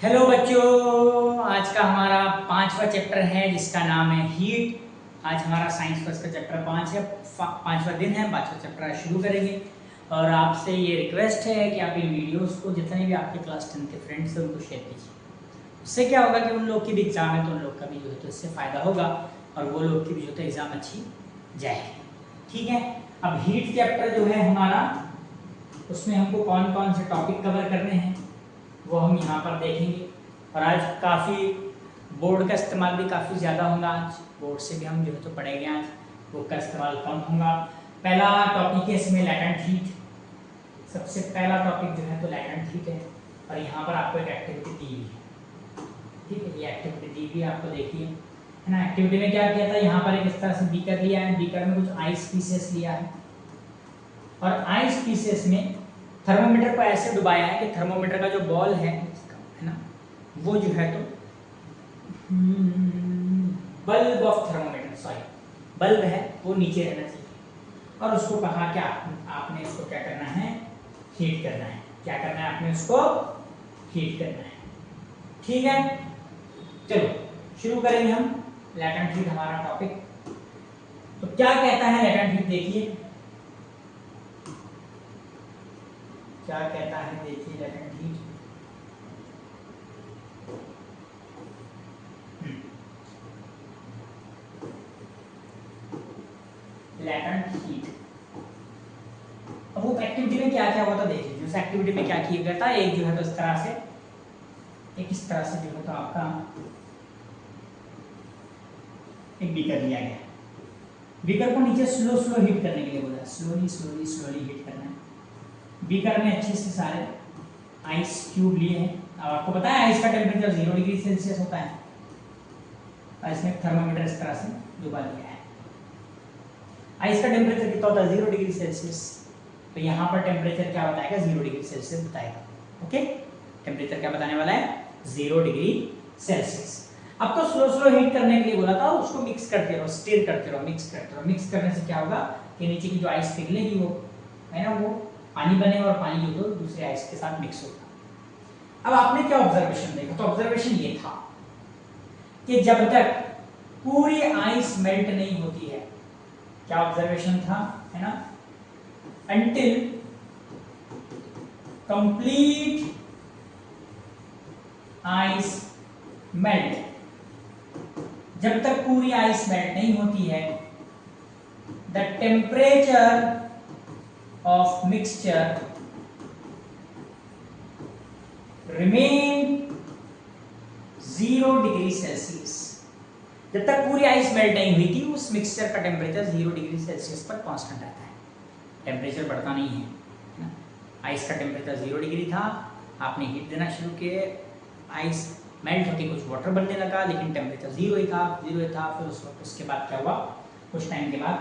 Hello बच्चों, आज का हमारा 5वां चैप्टर है जिसका नाम है हीट। आज हमारा साइंस फर्स्ट का चैप्टर 5 है। 5वां दिन है, 5वां चैप्टर आज शुरू करेंगे। और आपसे ये रिक्वेस्ट है कि आप इन वीडियोस को जितने भी आपके क्लास 10 के फ्रेंड्स हैं उनको शेयर कीजिए। उससे क्या होगा कि उन लोग की भी एग्ज़ाम है तो उन लोग का भी जो है तो इससे फ़ायदा होगा और वो लोग की भी जो है एग्ज़ाम अच्छी जाएगी। ठीक है, अब हीट चैप्टर जो है हमारा, उसमें हमको कौन कौन से टॉपिक कवर करने हैं वो हम यहाँ पर देखेंगे। और आज काफ़ी बोर्ड का इस्तेमाल भी काफ़ी ज़्यादा होगा। आज बोर्ड से भी हम जो है तो पढ़ेंगे, आज बुक का इस्तेमाल कम होगा। पहला टॉपिक है इसमें लैटेंट हीट। सबसे पहला टॉपिक जो है तो लैटेंट हीट है और यहाँ पर आपको एक एक्टिविटी दी हुई है। ठीक है, ये एक्टिविटी दी हुई है, आपको देखिए है ना। एक्टिविटी में क्या किया था, यहाँ पर एक इस तरह से बीकर लिया है, बीकर में कुछ आइस पीसेस लिया है और आइस पीसेस में थर्मोमीटर को ऐसे डुबाया है कि थर्मोमीटर का जो बॉल है ना, वो जो है तो bulb of thermometer, sorry bulb है वो नीचे रहना चाहिए। और उसको कहा कि आपने इसको क्या करना है, हीट करना है। क्या करना है, आपने उसको हीट करना है। ठीक है, चलो शुरू करेंगे हम। लैटेंट हीट हमारा टॉपिक। तो क्या कहता है लैटेंट हीट, देखिए क्या कहता है, देखिए लैटेंट हीट। लैटेंट हीट, अब वो एक्टिविटी में क्या क्या हुआ था देखिए। उस एक्टिविटी में क्या किया गया था, एक जो है तो इस तरह से, एक इस तरह से जो है तो आपका एक बीकर लिया गया। बीकर को नीचे स्लो स्लो हीट करने के लिए बोला, स्लोली स्लोली स्लोली हीट करना है। बीकर में अच्छे से सारे आइस क्यूब लिए हैं। अब आपको पता है आइस का टेम्परेचर 0 डिग्री सेल्सियस होता है और इसमें थर्मामीटर इस तरह से डुबा लिया है। आइस का टेम्परेचर कितना होता है, 0 डिग्री सेल्सियस। तो यहाँ पर टेम्परेचर क्या बताएगा, 0 डिग्री सेल्सियस बताएगा। ओके, टेम्परेचर क्या बताने वाला है, 0 डिग्री सेल्सियस। आपको स्लो स्लो हीट करने के लिए बोला था, उसको मिक्स करते रहो, स्टिर करते रहो, मिक्स करते रहो। मिक्स करने से क्या होगा कि नीचे की जो आइस पिघलेगी वो है ना, वो पानी बनेगा और पानी जो है दूसरे आइस के साथ मिक्स होगा। अब आपने क्या ऑब्जर्वेशन देखा, तो ऑब्जर्वेशन ये था कि जब तक पूरी आइस मेल्ट नहीं होती है, क्या ऑब्जर्वेशन था, है ना, until complete ice melt, जब तक पूरी आइस मेल्ट नहीं होती है, the temperature of mixture remain 0 degree Celsius. जब तक पूरी आइस मेल्ट नहीं हुई थी, उस मिक्सचर का टेम्परेचर 0 डिग्री सेल्सियस पर कांस्टेंट रहता है, टेम्परेचर बढ़ता नहीं है ना। आइस का टेम्परेचर 0 डिग्री था, आपने हीट देना शुरू किए, आइस मेल्ट होकर कुछ वाटर बनने लगा, लेकिन टेम्परेचर 0 ही था, 0 ही था। फिर उस वक्त उसके बाद क्या हुआ, कुछ टाइम के बाद,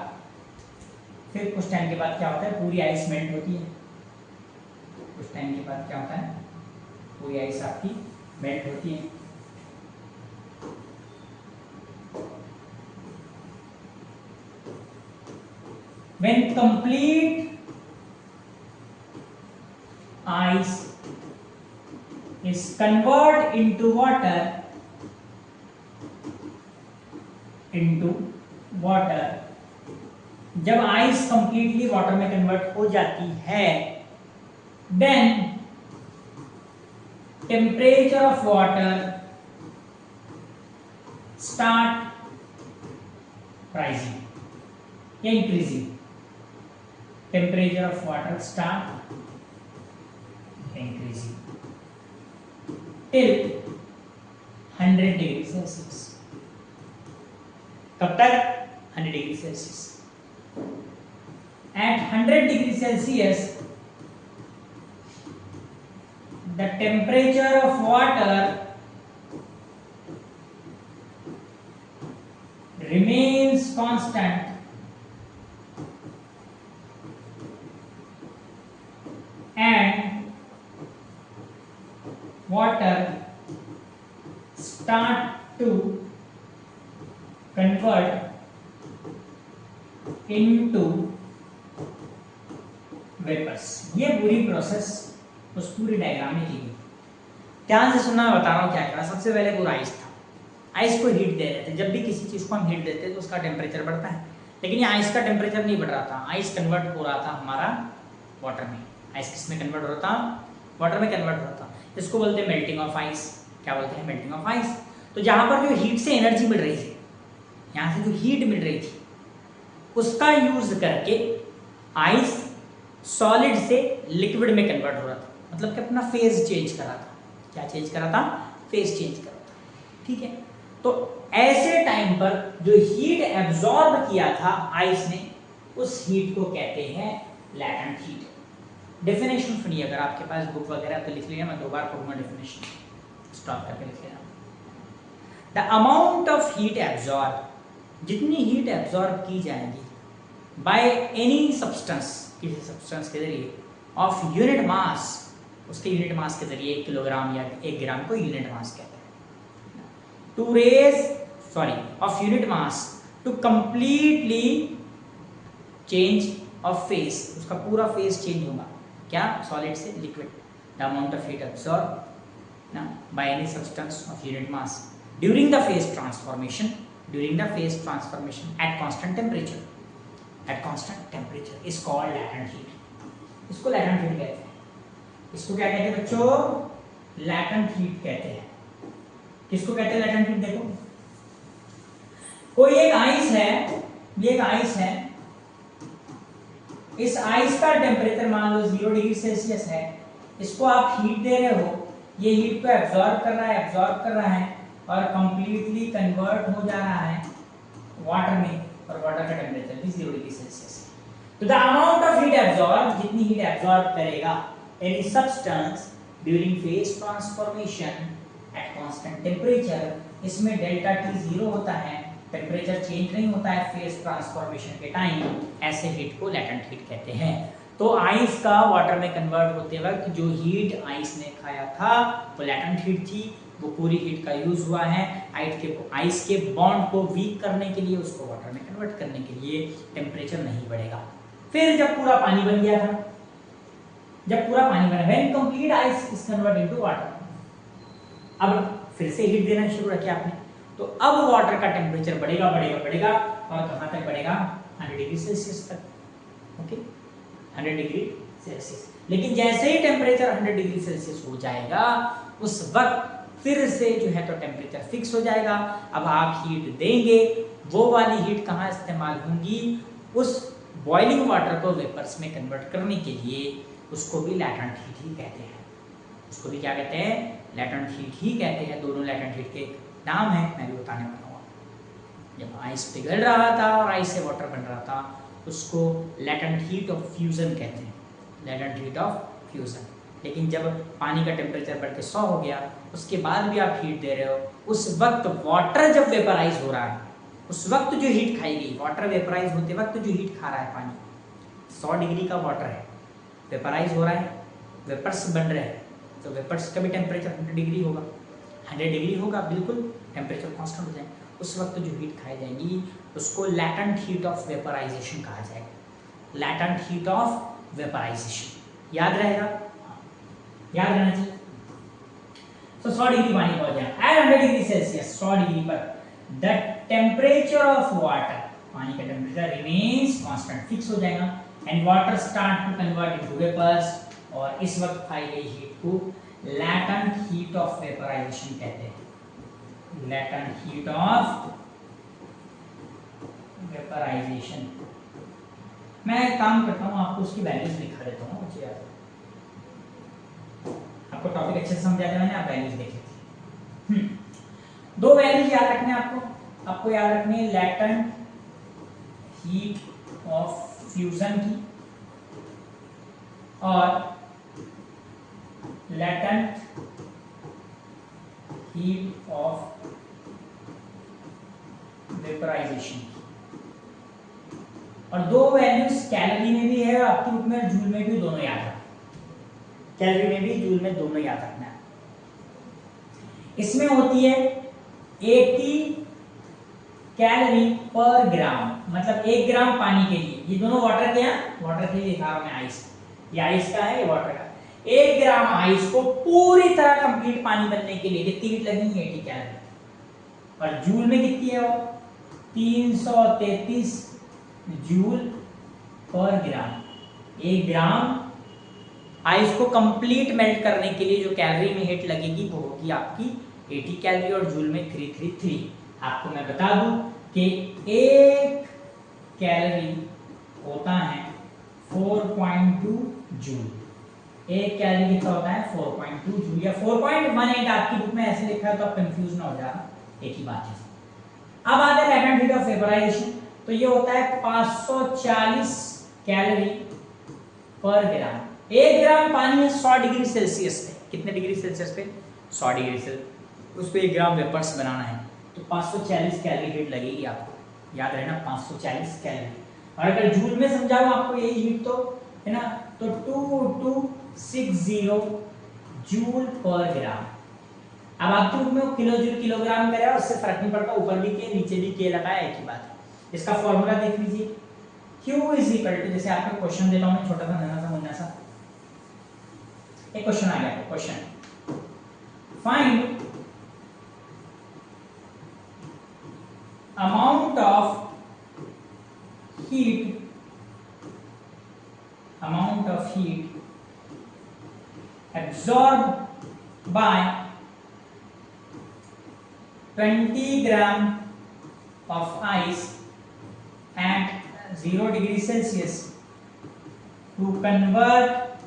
फिर कुछ टाइम के बाद क्या होता है, पूरी आइस मेल्ट होती है। कुछ टाइम के बाद क्या होता है, पूरी आइस आपकी मेल्ट होती है। When complete ice is converted into water, जब आइस कंप्लीटली वाटर में कन्वर्ट हो जाती है, then temperature of water start rising या increasing. Temperature of water start increasing till 100 degree Celsius. कब तक, 100 degree Celsius. At 100 degree Celsius, the temperature of water remains constant and water start to convert into vapours. ये पूरी process उस पूरी diagram में की गई। ध्यान से सुनना, मैं बता रहा हूँ क्या करा। सबसे पहले पूरा आइस था, आइस को हीट दे रहे थे। जब भी किसी चीज़ को हम हीट देते हैं तो उसका टेम्परेचर बढ़ता है, लेकिन ये आइस का टेम्परेचर नहीं बढ़ रहा था, आइस कन्वर्ट हो रहा था हमारा वाटर में। आइस किस में कन्वर्ट हो रहा था? वाटर में कन्वर्ट हो रहा था। इसको बोलते हैं मेल्टिंग ऑफ आइस। क्या बोलते हैं? Melting of ice. तो जहाँ पर जो हीट से एनर्जी मिल रही थी, यहाँ से जो हीट मिल रही थी, उसका यूज करके आइस सॉलिड से लिक्विड में कन्वर्ट हो रहा था, मतलब कि अपना फेज चेंज कर रहा था। क्या चेंज कर रहा था? फेज चेंज कर रहा था। ठीक है, तो ऐसे टाइम पर जो हीट एब्जॉर्ब किया था आइस ने, उस हीट को कहते हैं लैटेंट हीट। डेफिनेशन सुनिए, अगर आपके पास बुक वगैरह तो लिख लिया, मैं 2 बार पढ़ूंगा डेफिनेशन, स्टॉप करके लिख लेना। The amount of heat absorb, जितनी हीट एब्जॉर्ब की जाएगी बाय एनी सब्सटेंस, किसी सब्सटेंस के जरिए, ऑफ यूनिट मास, उसके यूनिट मास के जरिए, 1 किलोग्राम या 1 ग्राम को यूनिट मास कहते हैं, to raise of unit mass to completely change of phase, उसका पूरा फेज चेंज होगा। क्या? सॉलिड से liquid. The amount of heat absorb ना by any substance of unit mass during the phase transformation, at constant temperature is called latent heat. इसको latent heat कहते हैं। इसको क्या कहते हैं बच्चों? लैटेंट हीट कहते हैं। किसको कहते हैं लैटेंट हीट? देखो, कोई एक आइस है, ये एक आइस है, इस आइस का टेम्परेचर मान लो 0 डिग्री सेल्सियस है, इसको आप हीट दे रहे हो, ये हीट को एब्जॉर्ब कर रहा है और कंप्लीटली कन्वर्ट हो जा रहा है वाटर में, और वाटर का टेम्परेचर भी 0 डिग्री सेल्सियस है। तो the amount of heat absorb, जितनी हीट एब्जॉर्ब करेगा any substance during phase transformation at constant temperature, इसमें डेल्टा टी 0 होता है, टेम्परेचर चेंज नहीं होता है फेज ट्रांसफॉर्मेशन के टाइम, ऐसे हीट को लैटेंट हीट कहते हैं। तो आइस का वाटर में कन्वर्ट होते वक्त जो हीट आइस ने खाया था वो लैटेंट हीट थी, वो पूरी हीट का यूज हुआ है आइस के बॉन्ड को वीक करने के लिए, उसको वाटर में कन्वर्ट करने के लिए। टेम्परेचर नहीं बढ़ेगा। फिर जब पूरा पानी बन गया था, when complete ice is convert into water, अब फिर से हीट देना शुरू किया आपने, तो अब वाटर का टेम्परेचर बढ़ेगा और कहां तक बढ़ेगा? 100 डिग्री सेल्सियस तक। Okay, 100 degree Celsius. लेकिन जैसे ही टेम्परेचर 100 डिग्री सेल्सियस हो जाएगा, उस वक्त फिर से जो है तो टेम्परेचर फिक्स हो जाएगा। अब आप हीट देंगे, वो वाली हीट कहाँ इस्तेमाल होंगी? उस बॉइलिंग वाटर को वेपर्स में कन्वर्ट करने के लिए। उसको भी लैटेंट हीट ही कहते हैं। उसको भी क्या कहते हैं? लैटेंट हीट ही कहते हैं। दोनों लैटेंट हीट के नाम है, मैं भी बताने वाला हूँ। जब आइस पिघल रहा था और आइस से वाटर बन रहा था, उसको लैटेंट हीट ऑफ फ्यूजन कहते हैं, लैटेंट हीट ऑफ फ्यूजन। लेकिन जब पानी का टेम्परेचर बढ़ के 100 हो गया, उसके बाद भी आप हीट दे रहे हो, उस वक्त वाटर जब वेपराइज हो रहा है, उस वक्त जो हीट खाई गई, वाटर वेपराइज होते वक्त जो हीट खा रहा है पानी, 100 डिग्री का वाटर है, वेपराइज हो रहा है, वेपर्स बन रहे हैं, तो वेपर्स का भी टेम्परेचर 100 डिग्री होगा, 100 डिग्री होगा, बिल्कुल टेम्परेचर कांस्टेंट हो जाएगा। उस वक्त जो हीट खाई जाएगी उसको लैटेंट हीट ऑफ वेपराइजेशन कहा जाएगा। लैटेंट हीट ऑफ वेपराइजेशन याद रहेगा, याद रहना चाहिए। तो 100 डिग्री पानी पहुंच गया, एट 100 डिग्री सेल्सियस, 100 डिग्री पर द टेम्परेचर ऑफ वाटर, पानी का टेम्परेचर रिमेन्स कांस्टेंट, फिक्स हो जाएगा, and water start to convert into vapours, और इस वक्त खाई गई हीट को लैटेंट हीट ऑफ वेपराइजेशन कहते हैं। Latent heat of vaporisation. मैं एक काम करता हूँ, आपको उसकी वैल्यूज लिखा देता हूँ, मुझे याद है, आपको टॉपिक अच्छे से समझा था मैंने, आप वैल्यूज देख लीजिए। 2 वैल्यूज याद रखने आपको याद रखनी है, लैटेंट हीट ऑफ फ्यूजन की और लैटेंट हीट ऑफ वेपराइजेशन। और 2 वैल्यूज कैलोरी में भी है आपकी बुक में, जूल में भी, दोनों याद रखना, कैलोरी में भी, जूल में, दोनों याद रखना है। इसमें होती है 80 कैलोरी पर ग्राम, मतलब 1 ग्राम पानी के लिए। ये दोनों वाटर के हैं, वाटर के लिए लिखा रहा हूं मैं, आइस, ये आइस का है, ये वाटर का। 1 ग्राम आइस को पूरी तरह कंप्लीट पानी बनने के लिए कितनी हीट लगेगी? 80 कैलोरी। और जूल में कितनी है वो? 333 जूल पर ग्राम। 1 ग्राम आइस को कंप्लीट मेल्ट करने के लिए जो कैलोरी में हीट लगेगी वो होगी आपकी 80 कैलोरी, और जूल में 333। आपको मैं बता दूं कि 1 कैलोरी होता है 4.2 जूल। 1 कैलोरी कितना होता है? 4.2 जूल या 4.18। आपकी बुक में ऐसे लिखा है तो आप कंफ्यूज ना हो जाना, एक ही बात है। अब आते हैं लेटेंट हीट ऑफ वेपोराइजेशन। तो ये होता है 540 कैलोरी पर ग्राम। 1 ग्राम पानी है 100 डिग्री सेल्सियस पे। कितने डिग्री सेल्सियस पे? 100 डिग्री सेल्सियस। उस पे 1 ग्राम वेपर्स बनाना है तो 540 कैलोरी हीट लगेगी आपको, याद रहना 540 कैलोरी। और अगर जूल में समझाऊं आपको यही हीट तो है ना, तो 2260 जूल पर ग्राम। अब आपके बुक में किलो जूल किलोग्राम करे, उससे फर्क नहीं पड़ता, ऊपर भी के नीचे भी के लगाया, एक ही बात है। इसका फॉर्मूला देख लीजिए, Q इज इक्वल टू, जैसे आपको क्वेश्चन देता हूं मैं, छोटा सा नन्हा सा मुन्ना सा एक क्वेश्चन आ गया। Question, find amount of heat absorbed by 20 gram of ice at 0 degree Celsius to convert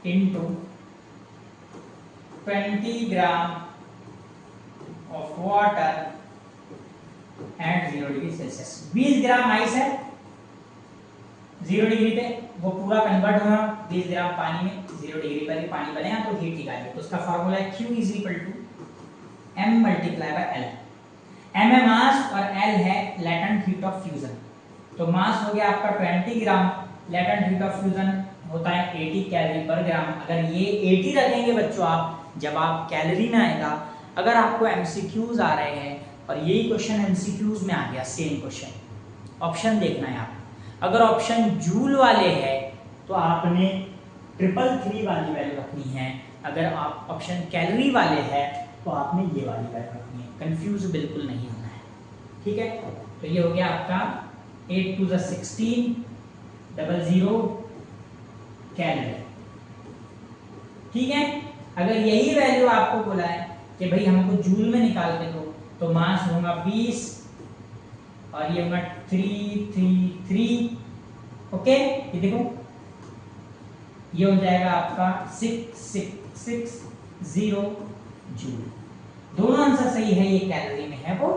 into 20 gram of water at 0 degree Celsius. 20 gram ice है 0 डिग्री पे, वो पूरा कन्वर्ट होना 20 ग्राम पानी में, 0 डिग्री पर ही पानी बनेगा तो हीट निकालिए। तो उसका फार्मूला है Q is equal to M multiply by L। M है मास और L है लेटेंट हीट ऑफ फ्यूजन। तो मास हो गया आपका 20 ग्राम, लेटेंट हीट ऑफ फ्यूजन होता है 80 कैलोरी पर ग्राम। अगर ये 80 रखेंगे बच्चों आप, जब आप कैलोरी में आएगा, अगर आपको एमसीक्यूज आ रहे हैं और यही क्वेश्चन एमसीक्यूज में आ गया, सेम क्वेश्चन, ऑप्शन देखना है आप। अगर ऑप्शन जूल वाले है तो आपने 333 वाली वैल्यू रखनी है, अगर आप ऑप्शन कैलोरी वाले है तो आपने ये वाली वैल्यू रखनी है। कंफ्यूज बिल्कुल नहीं होना है, ठीक है। तो ये हो गया आपका 8 to the 16 00 कैलोरी, ठीक है। अगर यही वैल्यू आपको बोला है कि भाई हमको जूल में निकाल के दो, तो मास होगा 20 और ये होगा 333, ओके। ये देखो ये हो जाएगा आपका 6660 जूल। दोनों आंसर सही है, ये कैलोरी में है वो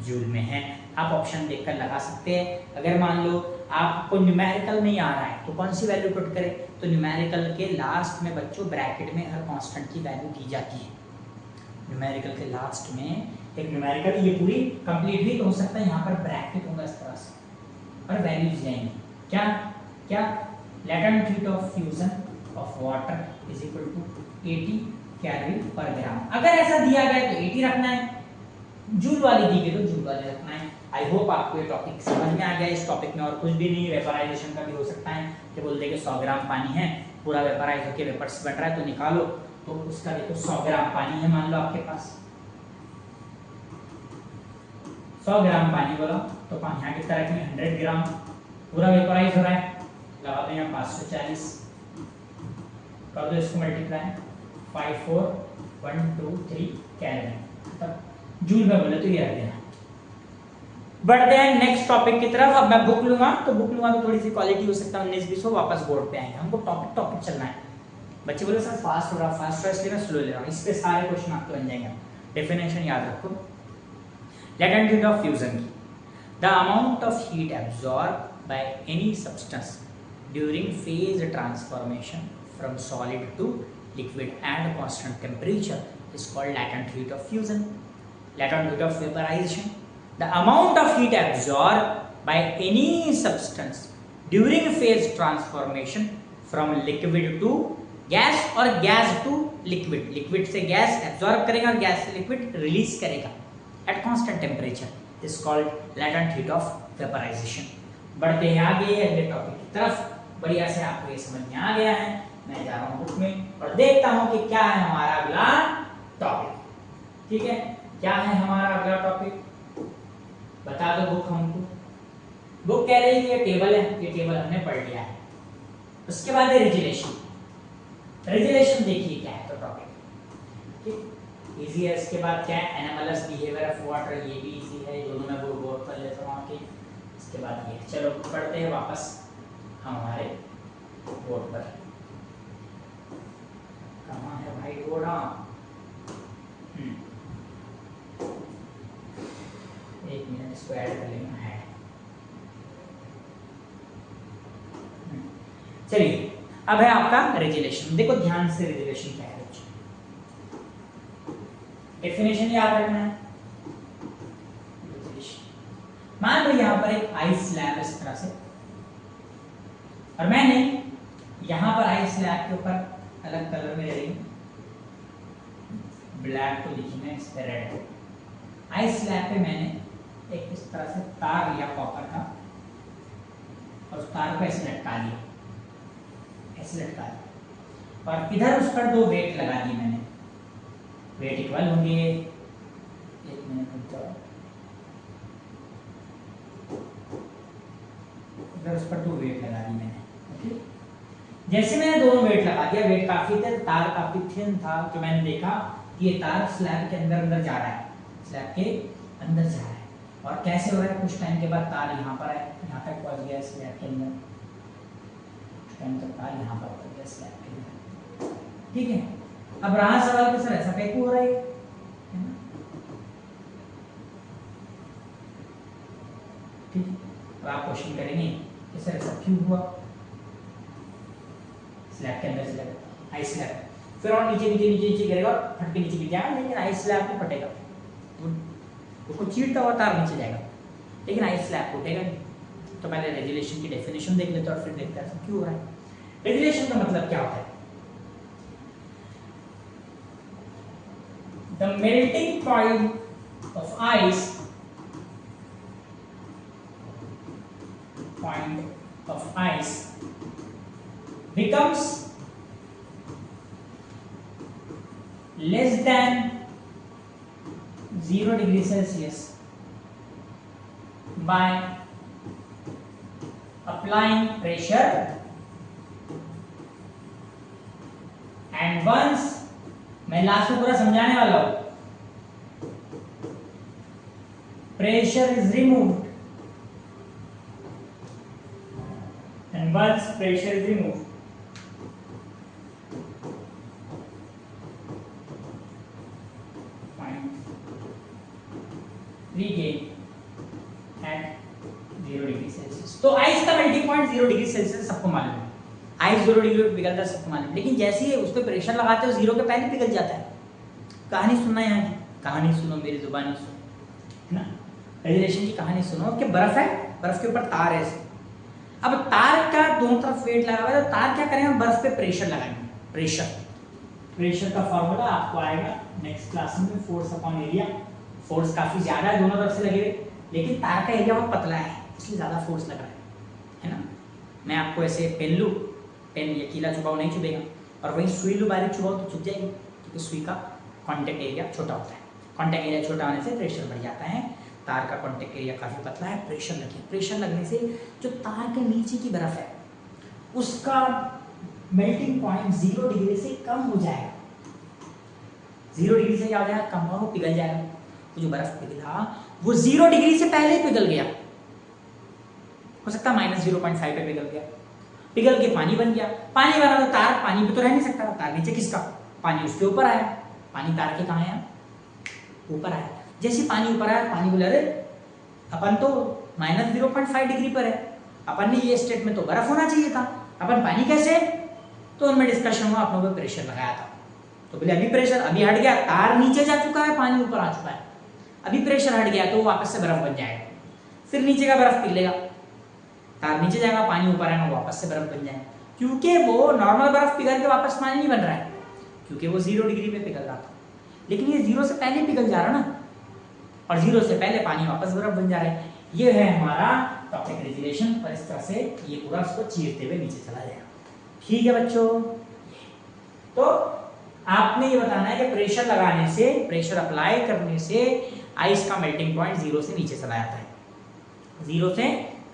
जूल में है। आप ऑप्शन देखकर लगा सकते हैं। अगर मान लो आपको न्यूमेरिकल नहीं आ रहा है तो कौन सी वैल्यू पुट करें, तो न्यूमेरिकल के लास्ट में बच्चों ब्रैकेट में हर कांस्टेंट की वैल्यू दी जाती है। न्यूमेरिकल के लास्ट में एक न्यूमेरिकल ये पूरी कंप्लीट भी तो हो सकता है, यहाँ पर ब्रैकेट होगा इस तरह से और वैल्यूज जाएंगी। क्या क्या latent heat of fusion of water is equal to 80 calorie per gram. अगर ऐसा दिया गया तो 80 रखना है, जूल वाली दी गई तो जूल वाली रखना है। आई होप आपको ये टॉपिक समझ में आ गया। इस टॉपिक में और कुछ भी नहीं, वेपराइजेशन का भी हो सकता है कि बोल दे कि 100 ग्राम पानी है, पूरा वेपराइज होकर वेपर्स बन रहा है तो निकालो, तो उसका देखो 100 ग्राम पानी है मान लो आपके पास, 100 ग्राम पानी बोला तो यहाँ कितना रखेंगे 100 ग्राम, पूरा वेपराइज हो रहा है, लगा दो यहाँ 540, कर दो इसको मल्टीप्लाई 5 4 1 2 3 कैलोरी, तब जूल में बोले तो ये रख देना। बढ़ते हैं नेक्स्ट टॉपिक की तरफ। अब मैं बुक लूंगा तो थोड़ी सी क्वालिटी हो सकता है 19-20 हो, वापस बोर्ड पे आएंगे। हमको टॉपिक चलना है। बच्चे बोले सर फास्ट हो रहा, इसलिए मैं स्लो ले रहा हूँ। इस पे सारे क्वेश्चन आपके बन जाएंगे। डेफिनेशन याद रखो लेटेंट हीट ऑफ फ्यूजन की, the amount of heat absorb by any substance during phase transformation from solid to liquid at constant temperature is called latent heat of fusion. Latent heat of vaporisation, the amount of heat absorbed by any substance during phase transformation from liquid to gas or gas to liquid, liquid से gas absorb करेगा और gas से liquid release करेगा at constant temperature is called latent heat of vaporization। बढ़ते हैं आगे अगले topic की तरफ। बढ़िया से आपको ये समझ में आ गया है। मैं जा रहा हूँ बुक में और देखता हूँ कि क्या है हमारा अगला टॉपिक। ठीक है, क्या है हमारा अगला टॉपिक, बता दो बुक हमको। बुक कह रही है ये टेबल है, ये टेबल हमने पढ़ लिया है। उसके बाद है रेजुलेशन। रेजुलेशन देखिए क्या है तो टॉपिक, ठीक इजी है। इसके बाद क्या है, एनामलस बिहेवियर ऑफ वाटर, ये भी इजी है, दोनों में बोर्ड कर लेता हूँ आपके। इसके बाद ये, चलो पढ़ते हैं वापस हमारे बोर्ड पर। कहाँ है भाई बोर्ड? एक मिनट, इसको ऐड कर लेना है। चलिए, अब है आपका रेजुलेशन। देखो ध्यान से, रेजुलेशन क्या है बच्चों, डेफिनेशन याद रखना है। मान लो यहाँ पर एक आइस स्लैब इस तरह से, और मैंने यहाँ पर आइस स्लैब के ऊपर अलग कलर में ले रही हूँ, ब्लैक को लिखी मैं, इस पर रेड। आइस स्लैब पे मैंने एक इस तरह से तार लिया कॉपर का, और उस तार को ऐसे लटका दिया, ऐसे लटका दिया, और इधर उस पर दो वेट लगा दिए मैंने। वेट इक्वल होंगे, एक मिनट रुक जाओ, इधर उस पर दो वेट लगा दी मैंने। ओके, जैसे मैंने दोनों वेट लगा दिया, वेट काफी थे, तार काफी थिन था, तो मैंने देखा कि ये तार स्लैब के अंदर अंदर जा रहा है, स्लैब के अंदर जा रहा है। और कैसे हो रहा है, कुछ टाइम के बाद तार यहाँ पर है, यहाँ तक पहुँच गया स्लैब के अंदर, कुछ टाइम तक तार यहाँ पर पहुँच गया स्लैब के अंदर। ठीक है, अब रहा सवाल कि सर ऐसा कैसे हो रहा है ना? ठीक है, अब आप क्वेश्चन करेंगे कि सर ऐसा क्यों हुआ, स्लैब के अंदर स्लैब, आइस स्लैब, फिर और नीचे नीचे नीचे नीचे गिरेगा, फट के नीचे गिर जाएगा, लेकिन आइस स्लैब नहीं फटेगा, उसको चीरता हुआ तार नीचे जाएगा, लेकिन आइस स्लैब टूटेगा नहीं। तो पहले रेजुलेशन की डेफिनेशन देख लेते हैं और फिर देखते हैं ऐसा क्यों हो रहा है। रेजुलेशन का मतलब क्या होता है? The melting point of ice, point of ice becomes less than 0 degree Celsius by applying pressure, and once, मैं लास्ट में पूरा समझाने वाला हूं, pressure is removed, and once pressure is removed, regain at 0 degree Celsius. तो ice का melting point 0 degree Celsius सबको मालूम है, आइस 0 डिग्री पे पिघलता है सबको मालूम है, लेकिन जैसे ही उस पर प्रेशर लगाते हो 0 के पहले पिघल जाता है। कहानी सुनना यहाँ की, कहानी सुनो, मेरी जुबानी सुनो, है ना, रेजुलेशन की कहानी सुनो कि बर्फ है, बर्फ के ऊपर तार है, अब तार का दोनों तरफ वेट लगा हुआ है, तो तार क्या करेंगे, बर्फ पे प्रेशर लगाएंगे। प्रेशर का फॉर्मूला आपको आएगा नेक्स्ट क्लास में, फोर्स अपॉन एरिया। फोर्स काफी ज्यादा है दोनों तरफ से लगे हुए, लेकिन तार का एरिया बहुत पतला है, इसलिए ज्यादा फोर्स लग रहा है ना। मैं आपको ऐसे पेन लूँ, पेन यकीला चुभाव नहीं चुभेगा, और वही सुई लूँ बारीक चुभाव तो चुभ जाएगी, क्योंकि सुई का कॉन्टेक्ट एरिया छोटा होता है। कॉन्टेक्ट एरिया छोटा होने से प्रेशर बढ़ जाता है, तार का कॉन्टेक्ट एरिया काफ़ी पतला है, प्रेशर लगने से जो तार के नीचे की बर्फ है उसका मेल्टिंग पॉइंट 0 डिग्री से कम हो जाएगा। 0 डिग्री से क्या हो जाएगा, कम हो, पिघल जाएगा। तो जो बर्फ पिघला वो 0 डिग्री से पहले पिघल गया, हो सकता है -0.5 पे पिघल गया, पिघल के पानी बन गया। पानी बना तो तार पानी पे तो रह नहीं सकता, तार नीचे किसका, पानी उसके ऊपर आया, पानी तार के कहाँ है, ऊपर आया। जैसे पानी ऊपर आया, पानी बोले अरे अपन तो -0.5 डिग्री पर है, अपन ने ये स्टेट में तो बर्फ होना चाहिए था, अपन पानी कैसे, तो उनमें डिस्कशन हुआ, अपनों पे प्रेशर लगाया था, तो बोले अभी प्रेशर अभी हट गया, तार नीचे जा चुका है, पानी ऊपर आ चुका है, अभी प्रेशर हट गया तो वापस से बर्फ बन जाएगा, फिर नीचे का बर्फ पिघलेगा, तार नीचे जाएगा, पानी ऊपर आएगा, वापस से बर्फ बन जाएगा। क्योंकि वो नॉर्मल बर्फ पिघल के वापस पानी नहीं बन रहा है, क्योंकि वो 0 डिग्री पे पिघल रहा था, लेकिन ये 0 से पहले पिघल जा रहा ना, और 0 से पहले पानी वापस बर्फ बन जा रहा है। ये है हमारा टॉपिक रेजुलेशन, और इस तरह से ये पूरा उसको चीरते हुए नीचे चला जाएगा। ठीक है बच्चों, तो आपने ये बताना है कि प्रेशर लगाने से, प्रेशर अप्लाई करने से आइस का मेल्टिंग पॉइंट 0 से नीचे चला जाता है, 0 से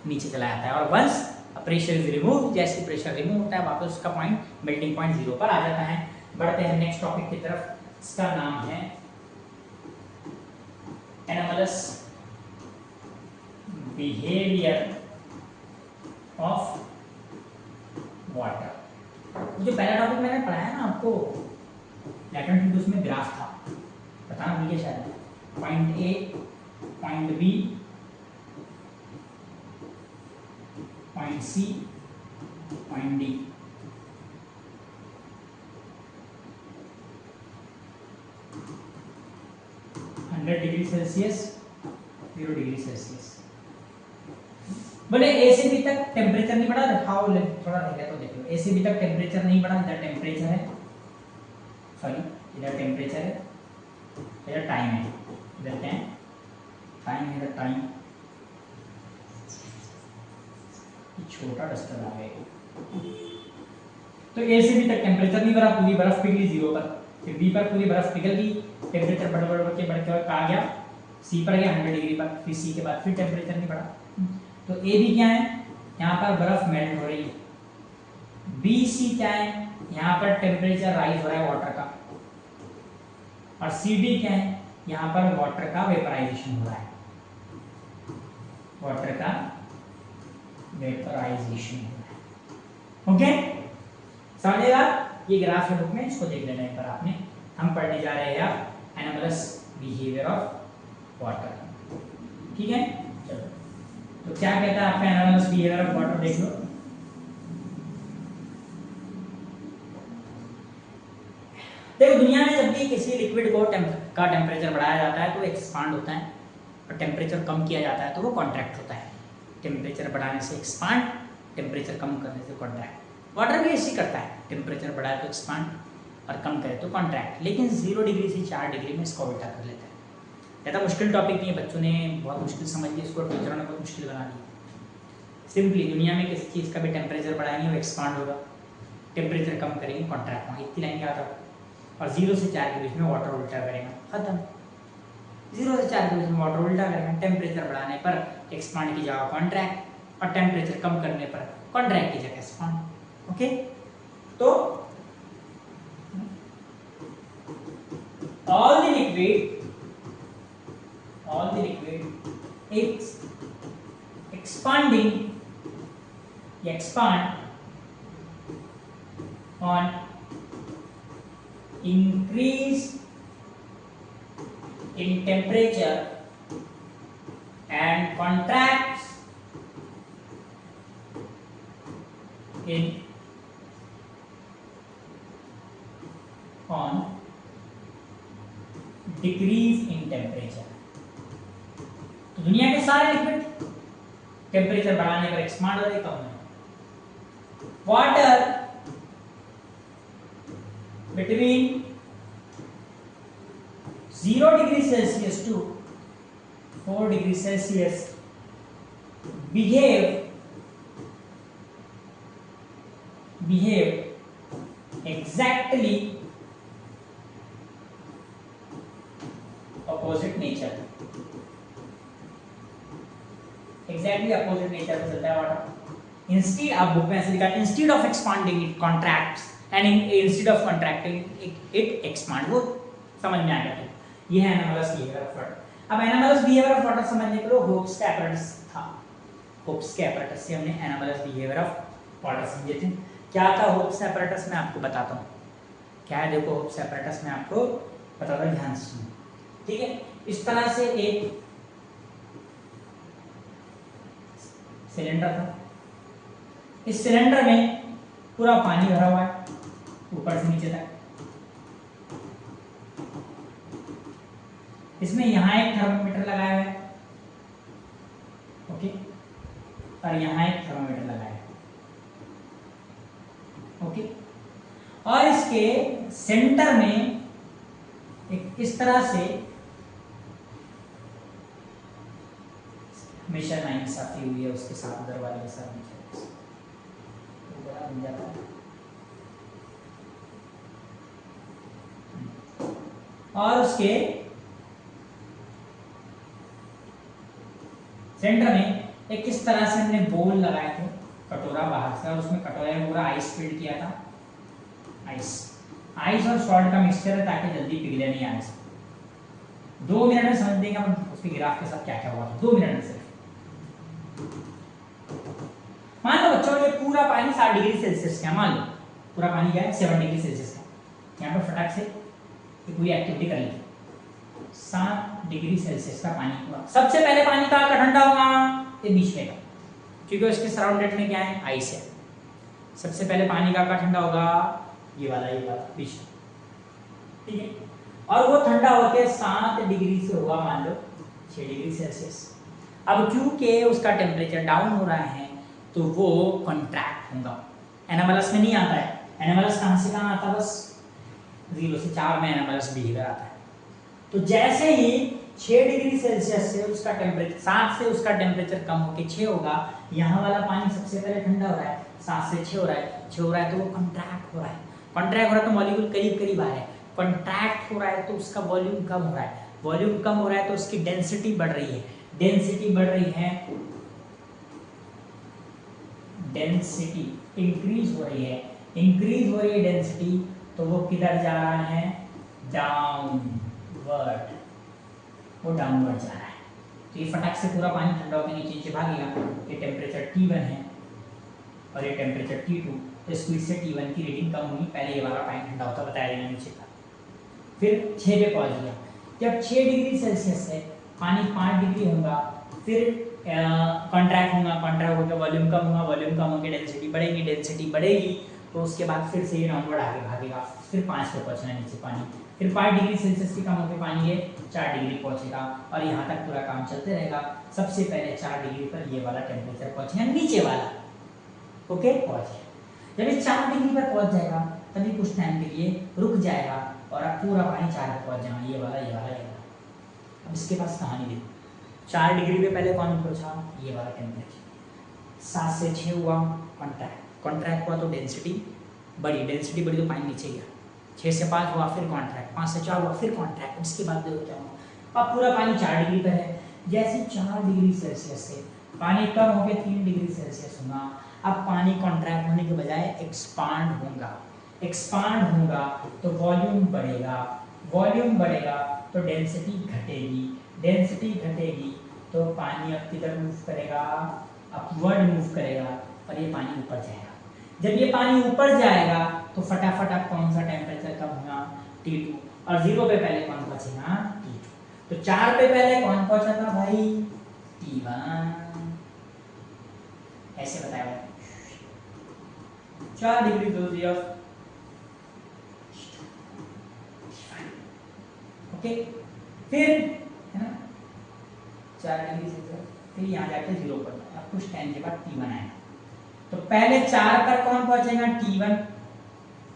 नीचे चला जाता है। और वंस प्रेशर इज रिमूव, जैसे प्रेशर रिमूव होता है वापस उसका पॉइंट मेल्टिंग पॉइंट 0 पर आ जाता है। बढ़ते हैं नेक्स्ट टॉपिक की तरफ, इसका नाम है एनामलस बिहेवियर ऑफ वाटर। जो पहला टॉपिक मैंने पढ़ाया ना आपको लैटेंट फ्लूइड, उसमें ग्राफ था, बताना भूल गया शायद, point A, point B, point C, point D. Degree Celsius, 0 degree Celsius. बोले ए से बी तक टेम्परेचर नहीं बढ़ा, दिखाओ थोड़ा रह गया तो देख लो। ए से बी तक टेम्परेचर नहीं बढ़ा, इधर टेम्परेचर है, सॉरी इधर टेम्परेचर है, इधर टाइम है, इधर क्या है, टाइम है, इधर टाइम। छोटा डस्टर आ गया। तो ए से बी तक टेम्परेचर नहीं बढ़ा, पूरी बर्फ पिघली 0 पर, फिर बी पर पूरी बर्फ पिघल गई, टेम्परेचर बढ़ के आ गया सी पर गया 100 डिग्री पर, फिर सी के बाद फिर टेम्परेचर नहीं बढ़ा। तो ए बी क्या है, यहाँ पर बर्फ मेल्ट हो रही है, बी सी क्या है, यहाँ पर टेम्परेचर राइज हो रहा है वाटर का, और सी डी क्या है, यहाँ पर वाटर का वेपराइजेशन हो रहा है, वाटर का वेपराइजेशन हो रहा है। ओके, समझेगा? ये ग्राफ है बुक में, इसको देख लेना एक बार आपने। हम पढ़ने जा रहे हैं अब एनामलस बिहेवियर ऑफ वाटर, ठीक है? चलो, तो क्या कहता है आपका एनामलस बिहेवियर ऑफ वाटर, देख लो। देखो, दुनिया में जब भी किसी लिक्विड को का टेम्परेचर बढ़ाया जाता है तो एक्सपांड होता है, और टेम्परेचर कम किया जाता है तो वो कॉन्ट्रैक्ट होता है। टेम्परेचर बढ़ाने से एक्सपांड, टेम्परेचर कम करने से कॉन्ट्रैक्ट। वाटर भी ऐसे करता है, टेम्परेचर बढ़ाए तो एक्सपांड और कम करे तो कॉन्ट्रैक्ट। लेकिन 0 डिग्री से 4 डिग्री में इसको उल्टा कर लेता है। ज़्यादा मुश्किल टॉपिक नहीं है, बच्चों ने बहुत मुश्किल समझ लिया इसको, टीचरों ने बहुत मुश्किल बना दिया। सिंपली दुनिया में किसी चीज़ का भी टेम्परेचर बढ़ाएंगे वो एक्सपांड होगा, टेम्परेचर कम करेंगे कॉन्ट्रैक्ट होगा, इतनी लाइन याद रखो। और 0 से 4 के बीच में वाटर उल्टा करेगा, खत्म। 0 से 4 के बीच में वाटर उल्टा करेगा, टेम्परेचर बढ़ाने पर एक्सपांड की जगह कॉन्ट्रैक्ट, और टेम्परेचर कम करने पर कॉन्ट्रैक्ट की जगह एक्सपांड। ओके, तो all the liquid expand on increase in temperature and contracts in on decrease in temperature. तो दुनिया के सारे लिक्विड टेम्परेचर बढ़ाने पर एक्सपांड हो रहे, कम हो। Water between 0 degree Celsius to 4 degree Celsius behave exactly opposite nature, exactly opposite nature में चलता है वाटर। इंस्टीड, आप बुक में ऐसे लिखा है, instead of expanding it contracts, and instead of contracting it expand. वो समझ में आ गया? तो ये है एनामलस बिहेवियर ऑफ वाटर। अब एनामलस बिहेवियर ऑफ वाटर समझने के लिए होप्स का एपरेटस था, होप्स के एपरेटस से हमने एनामलस बिहेवियर ऑफ वाटर समझे थे। क्या था होप्स एपरेटस, मैं आपको बताता हूँ क्या है। देखो, होप्स एपरेटस में आपको बताता हूँ, ध्यान से सुनो, ठीक है? इस तरह से एक सिलेंडर था, इस सिलेंडर में पूरा पानी भरा हुआ है ऊपर से नीचे तक। इसमें यहाँ एक थर्मोमीटर लगाया है, ओके, और यहाँ एक थर्मोमीटर लगाया है, ओके। और इसके सेंटर में एक इस तरह से हमेशा लाइन साफी हुई है, उसके साथ दरवाजे के साथ तो बड़ा बन जाता है। और उसके सेंटर में एक किस तरह से हमने बोल लगाए थे, कटोरा बाहर से, और उसमें कटोरे में पूरा आइस फिल किया था। आइस और सॉल्ट का मिक्सचर है ताकि जल्दी पिघले नहीं आइस। 2 मिनट में समझ देंगे हम उसके ग्राफ के साथ क्या क्या हुआ था, 2 मिनट में सिर्फ। मान लो बच्चों ये पूरा पानी 60 डिग्री सेल्सियस का, मान लो पूरा पानी क्या है 7 डिग्री सेल्सियस का। यहाँ पर फटाक से ये पूरी एक्टिविटी कर ली। 7 डिग्री सेल्सियस का पानी पूरा। सबसे पहले पानी का ठंडा होगा ये बीच में का, क्योंकि उसके सराउंडेड में क्या है, आइस है। सबसे पहले पानी का ठंडा होगा ये वाला बीच में, ठीक है। और वो ठंडा होकर 7 डिग्री से होगा मान लो 6 डिग्री सेल्सियस। अब क्योंकि उसका टेम्परेचर डाउन हो रहा है तो वो कॉन्ट्रैक्ट होगा। एनामलस में नहीं आता है। एनामलस कहाँ से कहाँ आता है, बस 0 से 4 में एनामलस बिहेवियर आता है। तो जैसे ही 6 डिग्री सेल्सियस से उसका टेम्परेचर 7 से उसका टेम्परेचर कम होकर 6 होगा, यहाँ वाला पानी सबसे पहले ठंडा हो रहा है, 7 से 6 हो रहा है, 6 हो रहा है तो वो कॉन्ट्रैक्ट हो रहा है। कॉन्ट्रैक्ट हो रहा है तो मॉलिक्यूल करीब करीब आ रहा है। कॉन्ट्रैक्ट हो रहा है तो उसका वॉल्यूम कम हो रहा है। वॉल्यूम कम हो रहा है तो उसकी डेंसिटी बढ़ रही है। डेंसिटी बढ़ रही है, डेंसिटी इंक्रीज हो रही है। इंक्रीज हो रही है डेंसिटी, तो वो किधर जा रहा है, डाउनवर्ड, वो डाउनवर्ड जा रहा है। तो ये फटाक से पूरा पानी ठंडा होकर नीचे नीचे भागेगा। ये टेम्परेचर T1 है और ये टेम्परेचर T2। तो इसको इससे T1 की रीडिंग कम हुई, पहले ये वाला पानी ठंडा होता बताया देना नीचे का। फिर 6 पे पहुंच गया। जब 6 डिग्री सेल्सियस से पानी 5 डिग्री होगा, फिर कॉन्ट्रैक्ट होगा, कॉन्ट्रैक्ट होकर वॉल्यूम कम होगा, वॉल्यूम कम होकर डेंसिटी बढ़ेगी, डेंसिटी बढ़ेगी तो उसके बाद फिर से ये डाउनवर्ड आगे भागेगा। फिर 5 पे पहुंचना है नीचे पानी। फिर 5 डिग्री सेल्सियस के कम होकर पानी ये 4 डिग्री पहुंचेगा और यहाँ तक पूरा काम चलते रहेगा। सबसे पहले 4 डिग्री पर ये वाला टेम्परेचर पहुंचेगा, नीचे वाला, ओके, पहुंच गया। जब ये 4 डिग्री पर पहुंच जाएगा तभी कुछ टाइम के लिए रुक जाएगा और अब पूरा पानी 4 पे पहुंच जाएगा, ये वाला, ये वाला, ये वाला। अब इसके पास कहानी देखो, 4 डिग्री पे पहले कौन पहुंचा, ये वाला टेम्परेचर। 7 से 6 हुआ कॉन्ट्रैक्ट, कॉन्ट्रैक्ट हुआ तो डेंसिटी बढ़ी, डेंसिटी बढ़ी तो पानी नीचे गया। 6 से 5 हुआ फिर कॉन्ट्रैक्ट, 5 से 4 हुआ फिर कॉन्ट्रैक्ट। इसके बाद देखो क्या हुआ, अब पूरा पानी 4 डिग्री पर है। जैसे 4 डिग्री सेल्सियस से पानी कम होकर 3 डिग्री सेल्सियस होगा, अब पानी कॉन्ट्रैक्ट होने के बजाय एक्सपांड होगा। एक्सपांड होगा तो वॉल्यूम बढ़ेगा, वॉल्यूम बढ़ेगा तो डेंसिटी घटेगी, डेंसिटी घटेगी तो पानी अब किधर मूव करेगा, अपवर्ड मूव करेगा और ये पानी ऊपर जाएगा। जब ये पानी ऊपर जाएगा तो फटाफट अब कौन सा टेम्परेचर कम होगा, T2, और 0 पे पहले कौन पहुंचेगा, T2। तो 4 पे पहले कौन पहुंचा था भाई, T1। ऐसे बताया 4 डिग्री सेल्सियस, ओके। फिर है ना 4 डिग्री सेल्सियस, फिर यहाँ जाके 0 पर, अब कुछ टाइम के बाद T1 आएगा। तो पहले 4 पर कौन पहुंचेगा, T1,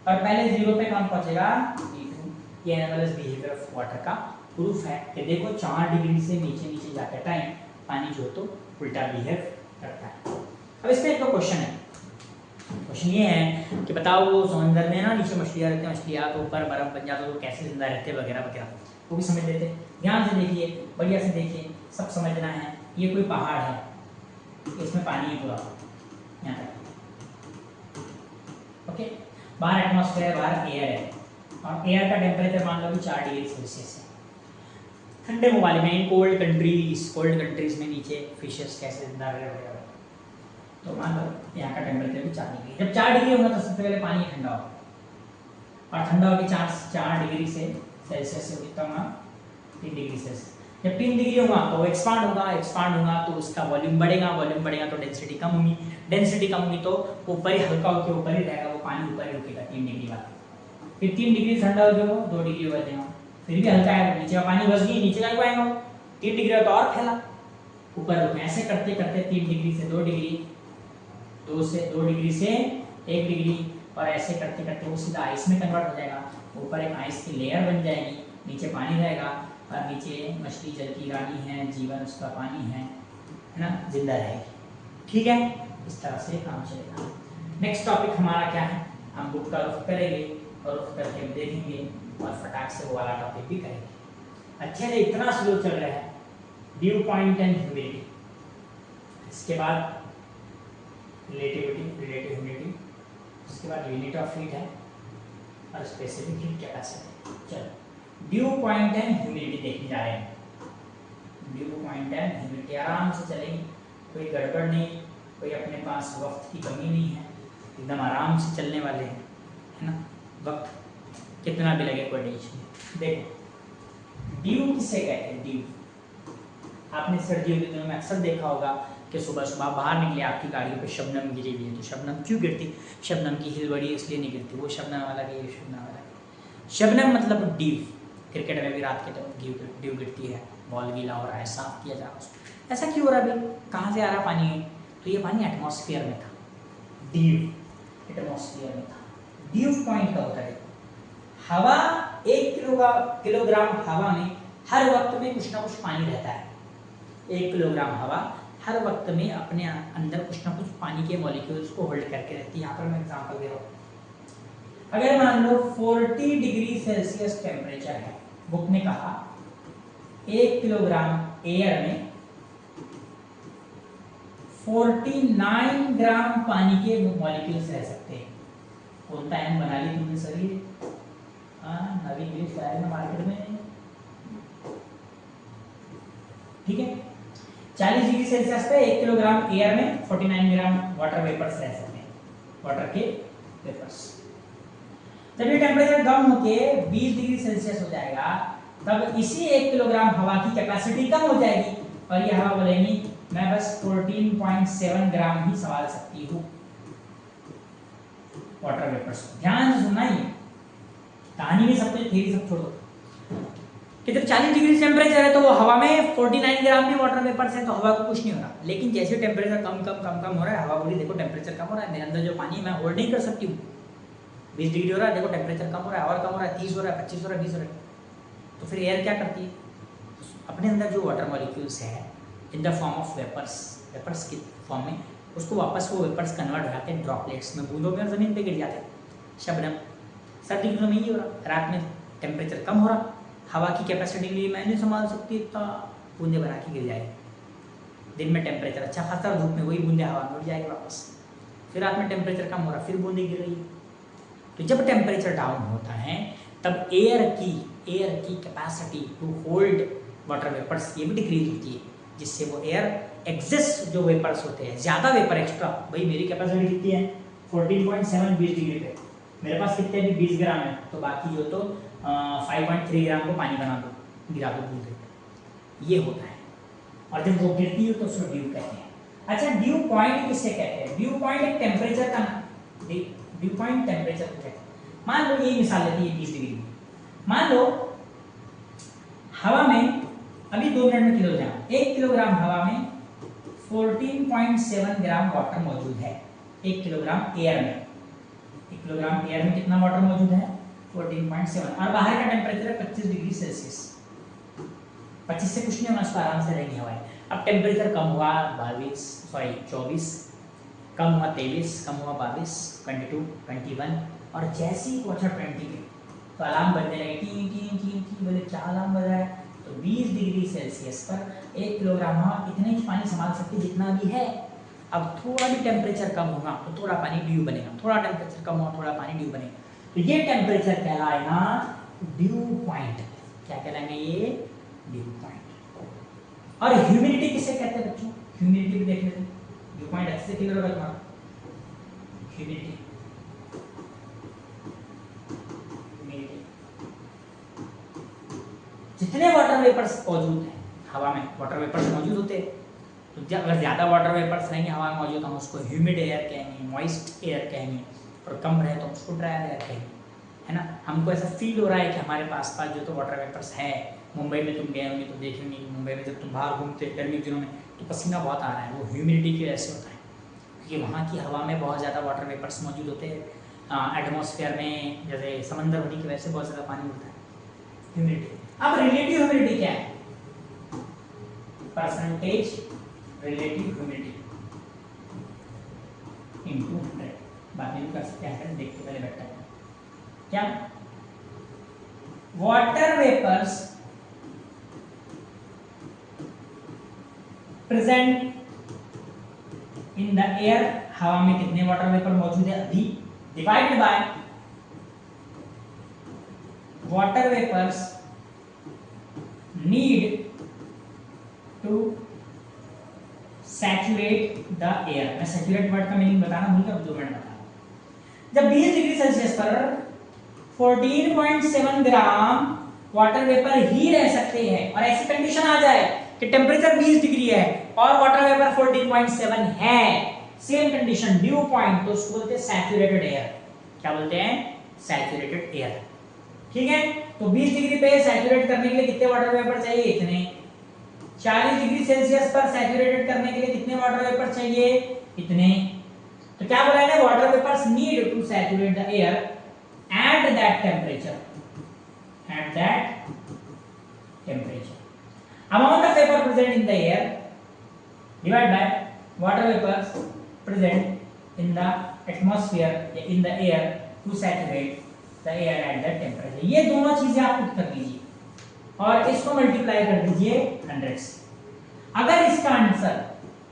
और पहले 0 पे कौन पहुंचेगा, T2। ये एनालिसिस बिहेवियर ऑफ वाटर का प्रूफ है कि देखो 4 डिग्री से नीचे नीचे जाते टाइम पानी जो तो उल्टा बिहेव करता है। अब इसमें एक क्वेश्चन है, क्वेश्चन ये है कि बताओ वो समुद्र में ना नीचे मछलियाँ रहती हैं, मछलियाँ तो ऊपर बर्फ बन जाता है तो कैसे जिंदा रहते हैं वगैरह वगैरह, वो भी समझ लेते हैं। ध्यान से देखिए, बढ़िया से देखिए, सब समझना है। ये कोई पहाड़ है, इसमें पानी है पूरा यहाँ तक, ओके। बाहर एटमॉस्फेयर, बाहर एयर है और एयर का टेम्परेचर मान लो कि 4 डिग्री सेल्सियस है। ठंडे ममालिक में, कोल्ड कंट्रीज में नीचे फिशेस कैसे जिंदा रहे वगैरह, तो मान लो यहाँ का टेम्परेचर भी 4 डिग्री। जब 4 डिग्री होगा तो सबसे पहले पानी ठंडा होगा और ठंडा होकर 4 डिग्री से सेल्सियस से कितना होगा, 3 डिग्री सेल्सियस। जब 3 डिग्री होगा तो एक्सपांड होगा, एक्सपांड होगा तो उसका वॉल्यूम बढ़ेगा, वॉल्यूम बढ़ेगा तो डेंसिटी कम होगी, डेंसिटी कम होगी तो ऊपर ही हल्का होकर ऊपर ही रहेगा, वो पानी ऊपर ही रुकेगा 3 डिग्री वाला। फिर 3 डिग्री ठंडा हो गया, 2 डिग्री हो जाएगा, फिर भी हल्का है, नीचे का पानी बस गई, नीचे का क्यों आएगा, 3 डिग्री तो और फैला, ऊपर रुके। ऐसे करते करते 3 डिग्री से 2 डिग्री, 2 डिग्री से 1 डिग्री, और ऐसे करते करते वो सीधा आइस में कन्वर्ट हो जाएगा। ऊपर एक आइस की लेयर बन जाएगी, नीचे पानी रहेगा और नीचे मछली जल की रानी है, जीवन उसका पानी है ना, जिंदा रहेगी। ठीक है, इस तरह से काम चलेगा। नेक्स्ट टॉपिक हमारा क्या है, हम बुक का रुख करेंगे और रुख करके देखेंगे और फटाक से वो वाला टॉपिक भी करेंगे। अच्छे से इतना स्लो चल रहा है ड्यू पॉइंट एंड ह्यूमिडिटी। इसके बाद रिलेटिव ह्यूमिडिटी, उसके बाद यूनिट ऑफ हीट है और स्पेसिफिक हीट कैपेसिटी। चलो ड्यू पॉइंट एंड ह्यूमिडिटी देखने जा रहे हैं। ड्यू पॉइंट एंड ह्यूमिडिटी आराम से चलेंगे, कोई गड़बड़ नहीं, कोई अपने पास वक्त की कमी नहीं है, एकदम आराम से चलने वाले हैं, है ना। वक्त कितना भी लगे कोई टेंशन नहीं। देखो ड्यू किसे कहते हैं? ड्यू आपने सर्दियों के दिनों में अक्सर देखा होगा कि सुबह सुबह बाहर निकले, आपकी गाड़ियों पे शबनम गिरी हुई है। तो शबनम क्यों गिरती? शबनम की हिल बड़ी इसलिए नहीं गिरती, वो शबनम वाला कि ये शबनम वाला। शबनम मतलब ड्यू। क्रिकेट में भी रात के टाइम ड्यू गिरती है, बॉल गीला हो रहा है, साफ किया जा रहा है। ऐसा क्यों हो रहा है भाई? कहाँ से आ रहा पानी है? तो ये पानी एटमॉस्फेयर में था, ड्यू एटमॉस्फेयर में था। ड्यू पॉइंट का होता है हवा, 1 किलोग्राम हवा में हर वक्त में कुछ ना कुछ पानी रहता है। 1 किलोग्राम हवा हर वक्त में अपने अंदर कुछ ना कुछ पानी के मॉलिक्यूल्स को होल्ड करके रहती है। यहाँ पर मैं एग्जांपल दे रहा हूँ। अगर मान लो 40 डिग्री सेल्सियस टेम्परेचर है, बुक ने कहा 1 किलोग्राम एयर में 49 ग्राम पानी के मॉलिक्यूल्स रह सकते हैं। कौन सा एम बना ली तुमने सर? ये नवी इंग्लिश आया ना मार्केट में, ठीक है। 40 डिग्री सेल्सियस पे 1 किलोग्राम एयर में 49 ग्राम वाटर वेपर्स रह सकते हैं, वाटर के वेपर्स। जब ये टेम्परेचर कम होके 20 डिग्री सेल्सियस हो जाएगा, तब इसी 1 किलोग्राम हवा की कैपेसिटी कम हो जाएगी और ये हवा बोलेंगी मैं बस 14.7 ग्राम ही संभाल सकती हूँ वाटर वेपर्स। ध्यान से सुनना, ये कहानी में सब कुछ, थ्योरी सब छोड़ो। कि जब 40 डिग्री टेम्परेचर है तो वो हवा में 49 ग्राम भी वाटर वेपर्स है, तो हवा को कुछ नहीं हो रहा। लेकिन जैसे टेम्परेचर कम हो रहा है, हवा बोली देखो टेम्परेचर कम हो रहा है, मेरे अंदर जो पानी मैं होल्ड नहीं कर सकती हूँ। 20 डिग्री हो रहा है, देखो टेम्परेचर कम हो रहा है, और कम हो रहा है, 30 हो रहा है, 25 हो रहा है, 20 हो रहा है। तो फिर एयर क्या करती है? अपने अंदर जो वाटर मॉलिक्यूल्स है in the form of vapours की फॉर्म में, उसको वापस वो वेपर्स कन्वर्ट हो जाते हैं ड्रॉपलेट्स में, बूंदों में, और जमीन पे गिर जाते हैं। शबनम सर्दी के दिनों में ये हो रहा, रात में टेम्परेचर कम हो रहा, हवा की कैपेसिटी के लिए मैं नहीं संभाल सकती, इतना बूंदे बना के गिर जाएगी। दिन में टेम्परेचर अच्छा खासा, धूप में वही बूंदे हवा में उड़ जाएगी वापस। फिर रात में टेम्परेचर कम हो रहा, फिर बूंदे गिर रही है। तो जब टेम्परेचर डाउन होता है तब एयर की capacity to hold water vapours ये भी डिक्रीज होती है, जिससे वो एयर एग्जिस्ट जो वेपर्स होते हैं, ज़्यादा वेपर एक्स्ट्रा। भाई मेरी कैपेसिटी कितनी है? 14.7 20 डिग्री पे, मेरे पास कितने भी 20 ग्राम है, तो बाकी जो तो 5.3 ग्राम को पानी बना दो, गिरा दो बूंदे, ये होता है। और जब वो गिरती है तो उसको ड्यू कहते हैं। अच्छा, ड्यू पॉइंट किससे कहते हैं? ड्यू पॉइंट एक टेम्परेचर का ड्यू पॉइंट टेम्परेचर को कहते हैं। मान लो ये मिसाल लेती है 20 डिग्री। मान लो हवा में अभी 2 मिनट में किलोग्राम, 1 किलोग्राम हवा में 14.7 ग्राम वाटर मौजूद है। 1 किलोग्राम एयर में, 1 किलोग्राम एयर में कितना वाटर मौजूद है? 14.7। और बाहर का टेम्परेचर है 25 डिग्री सेल्सियस। 25 से कुछ नहीं होना, उसको आराम से रहेंगी हवाएं। अब टेम्परेचर कम हुआ 24, कम हुआ 23, कम हुआ 22, 22, 21, और जैसे ही पहुंचा 20 पे तो अलार्म बजने लगे, टी टी टी टी। बोले क्या अलार्म बज रहा है? तो 20 डिग्री सेल्सियस पर 1 किलोग्राम हवा इतना ही पानी संभाल सकती है जितना भी है। अब थोड़ा भी टेम्परेचर कम होगा तो थोड़ा पानी ड्यू बनेगा, थोड़ा टेम्परेचर कम होगा थोड़ा पानी ड्यू बनेगा। तो ये टेम्परेचर कहलाएगा ड्यू पॉइंट। क्या कहलाएंगे ये? Due point. और ह्यूमिडिटी किसे कहते हैं बच्चों? ह्यूमिडिटी भी देख लेते हैं। ड्यू पॉइंट अच्छे से क्लियर होगा तुम्हारा। ह्यूमिडिटी जितने वाटर वेपर्स मौजूद हैं हवा में, वाटर वेपर्स मौजूद होते हैं, तो जब अगर ज़्यादा वाटर वेपर्स रहेंगे हवा में मौजूद, हम उसको ह्यूमिड एयर कहेंगे, मॉइस्ट एयर कहेंगे, और कम रहे तो उसको ड्राई एयर कहेंगे, है ना। हमको ऐसा फील हो रहा है कि हमारे पास जो तो वाटर वेपर्स है। मुंबई में तुम गए होंगे तो देखेंगे, मुंबई में जब तुम बाहर घूमते गर्मी के दिनों में तो पसीना बहुत आ रहा है, वो ह्यूमिडिटी की वजह से होता है, क्योंकि वहाँ की हवा में बहुत ज़्यादा वाटर वेपर्स मौजूद होते हैं। एटमॉस्फेयर में जैसे समंदर होने की वजह से बहुत ज़्यादा पानी उड़ता है, ह्यूमिडिटी। अब रिलेटिव ह्यूमिडिटी क्या है? Percentage relative humidity into 100। बाद में भी कर सकते हैं, देखते पहले बैठा है क्या। Water vapours present in the air, हवा में कितने वाटर वेपर मौजूद है अभी, divided by water vapours need to saturate the air. मैं सैचुरेट वर्ड का मीनिंग बताना भूल गया, 2 मिनट बता। जब 20 डिग्री सेल्सियस पर 14.7 ग्राम वाटर वेपर ही रह सकते हैं और ऐसी कंडीशन आ जाए कि टेम्परेचर 20 डिग्री है और वाटर वेपर 14.7 है, सेम कंडीशन, ड्यू पॉइंट, तो उसको बोलते हैं सैचुरेटेड एयर। क्या बोलते हैं? Saturated air. ठीक है, तो 20 डिग्री पे सैचुरेट करने के लिए कितने वाटर वेपर चाहिए? इतने। 40 डिग्री सेल्सियस पर सैचुरेटेड करने के लिए कितने वाटर वेपर चाहिए? इतने। तो क्या बोला है? Water vapours need to saturate the air at that temperature, at that temperature. Amount of vapor present in the air divided by water vapors present in the atmosphere, in the air to saturate the air at that temperature. ये दोनों चीजें आप put कर लीजिए और इसको multiply कर दीजिए 100 से। अगर इसका आंसर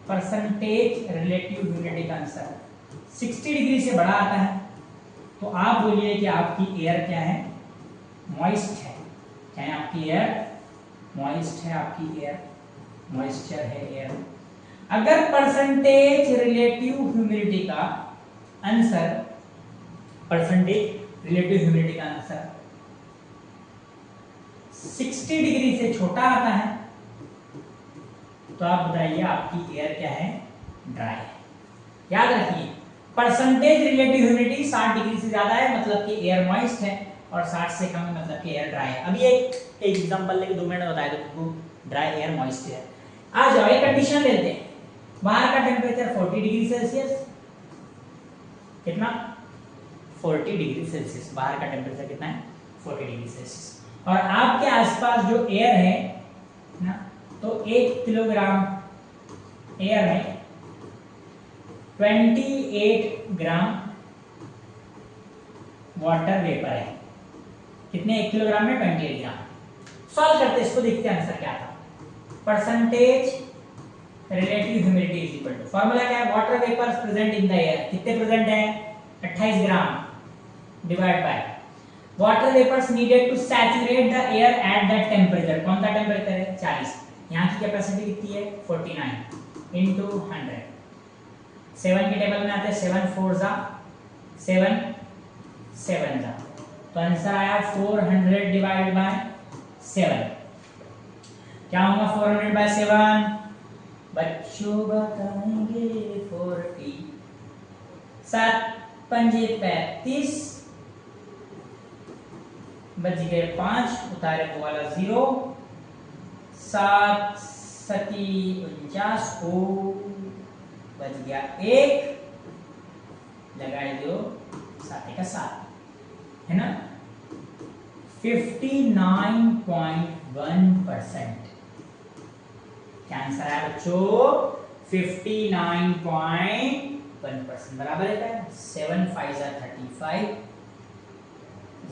परसेंटेज रिलेटिव ह्यूमिडिटी का आंसर 60 डिग्री से बड़ा आता है तो आप बोलिए कि आपकी एयर क्या है? मॉइस्ट है। क्या है आपकी एयर? मॉइस्ट है। आपकी एयर मॉइस्चर है एयर। अगर परसेंटेज रिलेटिव ह्यूमिडिटी का आंसर, परसेंटेज रिलेटिव ह्यूमिडिटी का आंसर 60 डिग्री से छोटा आता है तो आप बताइए आपकी एयर क्या है? ड्राई है। याद रखिए, परसेंटेज रिलेटिव ह्यूमिडिटी 60 डिग्री से ज्यादा है मतलब कि एयर मॉइस्ट है और 60 से कम है मतलब कि एयर ड्राई है। अभी एक एग्जांपल लेके 2 मिनट में बताया तो ड्राई एयर मॉइस्ट एयर। आ जाओ, एक कंडीशन लेते हैं। बाहर का टेम्परेचर 40 डिग्री सेल्सियस, कितना? 40 डिग्री सेल्सियस। बाहर का टेम्परेचर कितना है? 40 डिग्री सेल्सियस। और आपके आसपास जो एयर है ना, तो 1 किलोग्राम एयर में 28 ग्राम वाटर वेपर है। कितने? 1 किलोग्राम में 28 ग्राम। सॉल्व करते इसको, देखते हैं आंसर क्या था। Percentage relative humidity is equal to, formula क्या है? Water vapours present in the air, कितने प्रेजेंट है? 28 gram, divide by water vapours needed to saturate the air at that temperature. कौन सा टेम्परेचर है? 40। यहाँ की कैपेसिटी कितनी है? 49 इंटू 100। 7 के टेबल में आते हैं 7 4 जा 7 7 जा, तो आंसर आया 400 डिवाइड बाय 7। क्या होगा 400 बाय 7? बच्चों बताएंगे 40, 7 पंजे 35, बच गए 5, उतारे वो वाला 0, 7 सती 49 को बच गया 1, लगाए दो 7 का 7, है ना? 59.1%। क्या आंसर है बच्चों? 59.1% बराबर है 7 5 35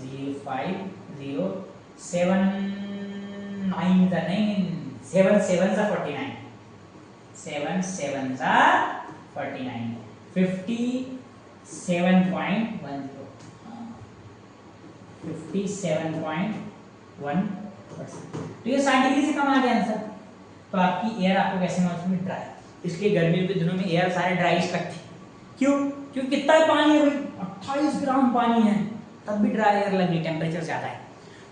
0 5 0 7 9 7 7 49 7 7 49 57.10 57.1%। तो ये 60 डिग्री से कम आ गया आंसर। तो आपकी एयर आपको कैसे मालूम है? ड्राई। इसलिए गर्मियों के दिनों में एयर सारे ड्राई लगते हैं। क्यों? क्योंकि कितना पानी है भाई? 28 ग्राम पानी है, तब भी ड्राई एयर लग रही, टेम्परेचर ज्यादा है।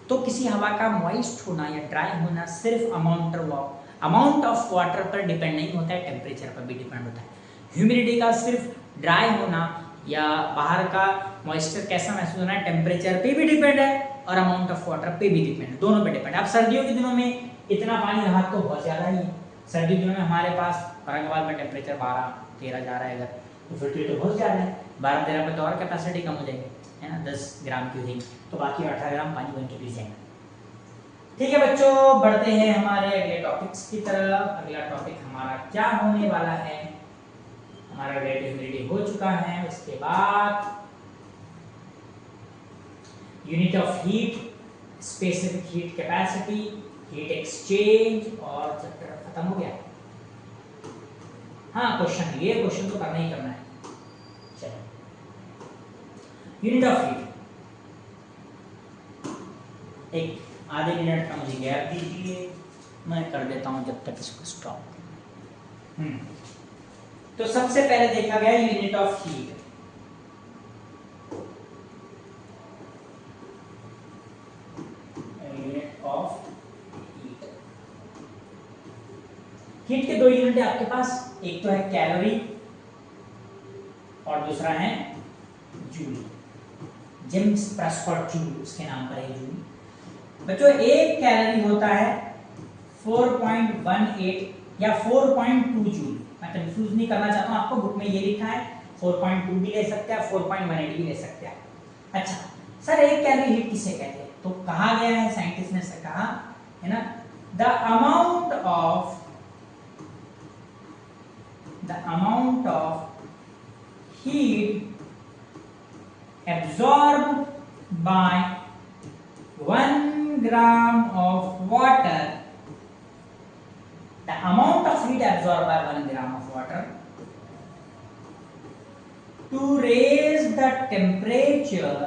तो किसी हवा का मॉइस्ट होना या ड्राई होना सिर्फ अमाउंट ऑफ वाटर पर डिपेंड नहीं होता है, टेम्परेचर पर भी डिपेंड होता है। ह्यूमिडिटी का सिर्फ ड्राई होना या बाहर का मॉइस्चर कैसा महसूस होना है, टेम्परेचर पे भी डिपेंड है और अमाउंट ऑफ वाटर पे भी डिपेंड है, दोनों पे डिपेंड है। अब सर्दियों के दिनों में इतना पानी रहा तो बहुत ज़्यादा ही है। सर्दियों के दिनों में हमारे पास औरंगाबाद में टेम्परेचर 12-13 जा रहा है अगर, तो फिर तो बहुत ज़्यादा है। 12-13 पे तो और कैपेसिटी कम हो जाएगी, है ना? 10 ग्राम की हो जाएगी, तो बाकी 18 ग्राम पानी बन के पी जाएगा। ठीक है बच्चों, बढ़ते हैं हमारे अगले टॉपिक्स की तरफ। अगला टॉपिक हमारा क्या होने वाला है? हमारा रिलेटिव ह्यूमिडिटी हो चुका है, उसके बाद unit of heat, specific heat capacity, heat exchange, और चैप्टर खत्म हो गया। हाँ क्वेश्चन है, ये क्वेश्चन तो करना ही करना है। चलो, यूनिट ऑफ हीट, एक आधे मिनट का मुझे गैप दीजिए, मैं कर देता हूं जब तक इसको स्टॉप। तो सबसे पहले देखा गया unit of heat. Unit of heat, heat के दो यूनिट है आपके पास, एक तो है कैलोरी और दूसरा है जूल। जेम्स प्रेस्कॉट जूल उसके नाम पर है जूल। बच्चों एक कैलोरी होता है 4.18 या 4.2 जूल। मैं कंफ्यूज नहीं करना चाहता हूं, आपको बुक में ये लिखा है 4.2 भी ले सकते हैं, 4.18 भी ले सकते हैं। अच्छा सर, एक कैलोरी हीट किसे कहते हैं? तो कहा गया है, साइंटिस्ट ने से कहा है ना, the amount of heat absorbed by 1 gram of water, the amount of heat absorbed by 1 gram of water to raise the temperature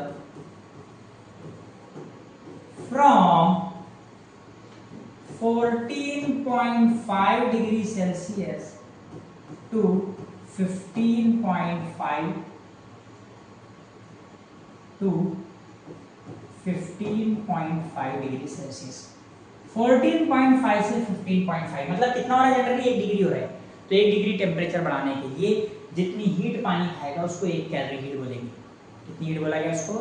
from 14.5 degrees Celsius to 15.5 to 15.5 degree Celsius. 14.5 से 15.5 मतलब कितना हो रहा है? जनरली 1 डिग्री हो रहा है। तो 1 डिग्री टेम्परेचर बढ़ाने के लिए जितनी हीट पानी खाएगा उसको 1 कैलोरी हीट बोलेंगे। कितनी हीट बोला गया उसको?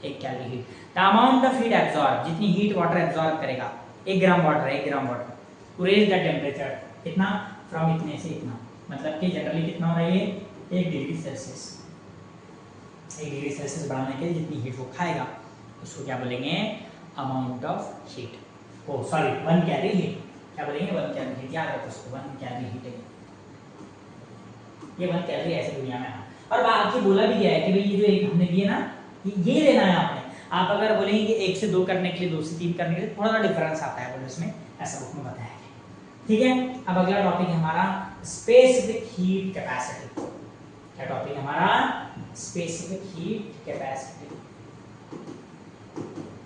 1 calorie heat. The amount of heat absorb, जितनी हीट वाटर एब्जॉर्ब करेगा, 1 ग्राम वाटर है, 1 gram water to raise the temperature, कितना? फ्रॉम इतने से इतना, मतलब कि जनरली कितना हो रहा है ये? 1 डिग्री सेल्सियस। 1 डिग्री सेल्सियस बढ़ाने के लिए जितनी हीट वो खाएगा उसको क्या बोलेंगे? Amount of heat. Oh sorry, 1 calorie heat. क्या बोलेंगे? 1 कैलोरी हीट। याद रखो उसको, 1 कैलोरी हीट है ये। 1 कैलोरी ऐसे दुनिया में। और बाकी बोला भी गया है कि भाई ये जो एक हमने दिए ना, ये लेना है आपने। आप अगर बोलेंगे कि 1 से 2 करने के लिए, 2 से 3 करने के लिए थोड़ा सा डिफरेंस आता है, बोलो इसमें ऐसा बुक में बताया है। ठीक है, अब अगला टॉपिक है हमारा स्पेसिफिक हीट कैपेसिटी। क्या टॉपिक हमारा? Specific heat capacity.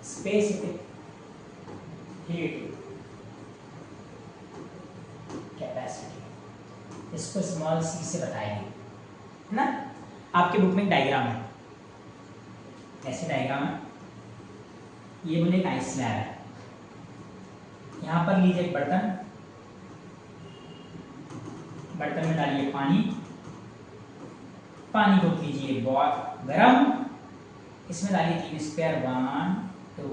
Specific heat capacity, इसको स्मॉल सी से बताएंगे, है ना। आपके बुक में डायग्राम है, ऐसे डायग्राम है। ये बोले एक आइस स्लैब है। यहां पर लीजिए एक बर्तन, बर्तन में डालिए पानी, पानी को कीजिए बहुत गर्म, इसमें डालिए 3 स्क्वायर, 1 2।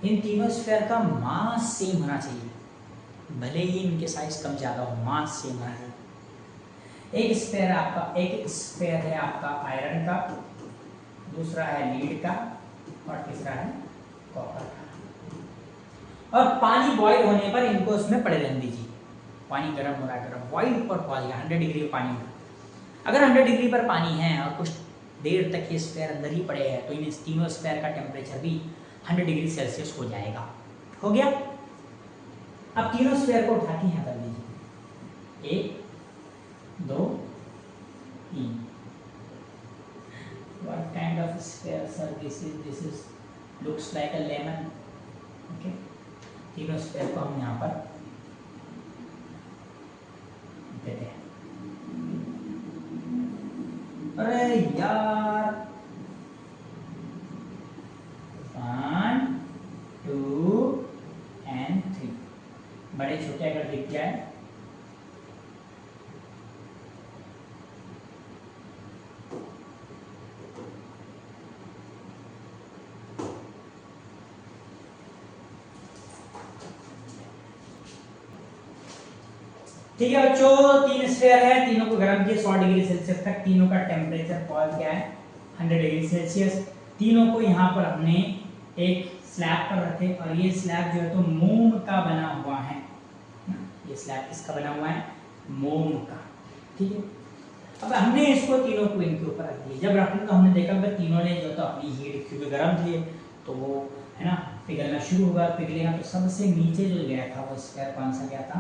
इन तीनों स्क्वायर का मास सेम होना चाहिए, भले ही इनके साइज कम ज्यादा हो, मास सेम होना चाहिए। एक स्क्वायर आपका, एक स्क्वायर है आपका आयरन का, दूसरा है लीड का, और तीसरा है कॉपर का। और पानी बॉईल होने पर इनको उसमें पड़े रहने दीजिए। पानी गर्म हो रहा है, गर्म बॉईल पर पहुंच गया 100 डिग्री पर पानी। अगर 100 डिग्री पर पानी है और कुछ देर तक ये स्क्वायर अंदर ही पड़े हैं, तो इन तीनों स्क्वायर का टेम्परेचर भी 100 डिग्री सेल्सियस हो जाएगा। हो गया। अब तीनों स्क्वायर को उठा के यहाँ कर लीजिए, 1 2 3। What kind of sphere, sir? This is looks like a lemon. Okay. तीनों स्क्वायर को हम यहाँ पर देते हैं। अरे यार, 1 2 and 3 बड़े छोटे अगर दिख जाए ठीक है बच्चों। 3 स्फीयर है, तीनों को गर्म किया 100 डिग्री सेल्सियस तक, तीनों का टेम्परेचर पहुंच गया है 100 डिग्री सेल्सियस। तीनों को यहाँ पर हमने एक स्लैब पर रखे, और ये स्लैब जो है तो मोम का बना हुआ है। ये स्लैब किसका बना हुआ है? मोम का। ठीक है, अब हमने इसको तीनों को इनके ऊपर रख दिया। जब रखने तो हमने देखा भाई तीनों ने जो तो अपनी हीट, क्योंकि गर्म थे तो वो है ना पिघलना शुरू होगा, पिघलेगा तो सबसे नीचे जो गया था वो स्क्वायर कौन सा गया था,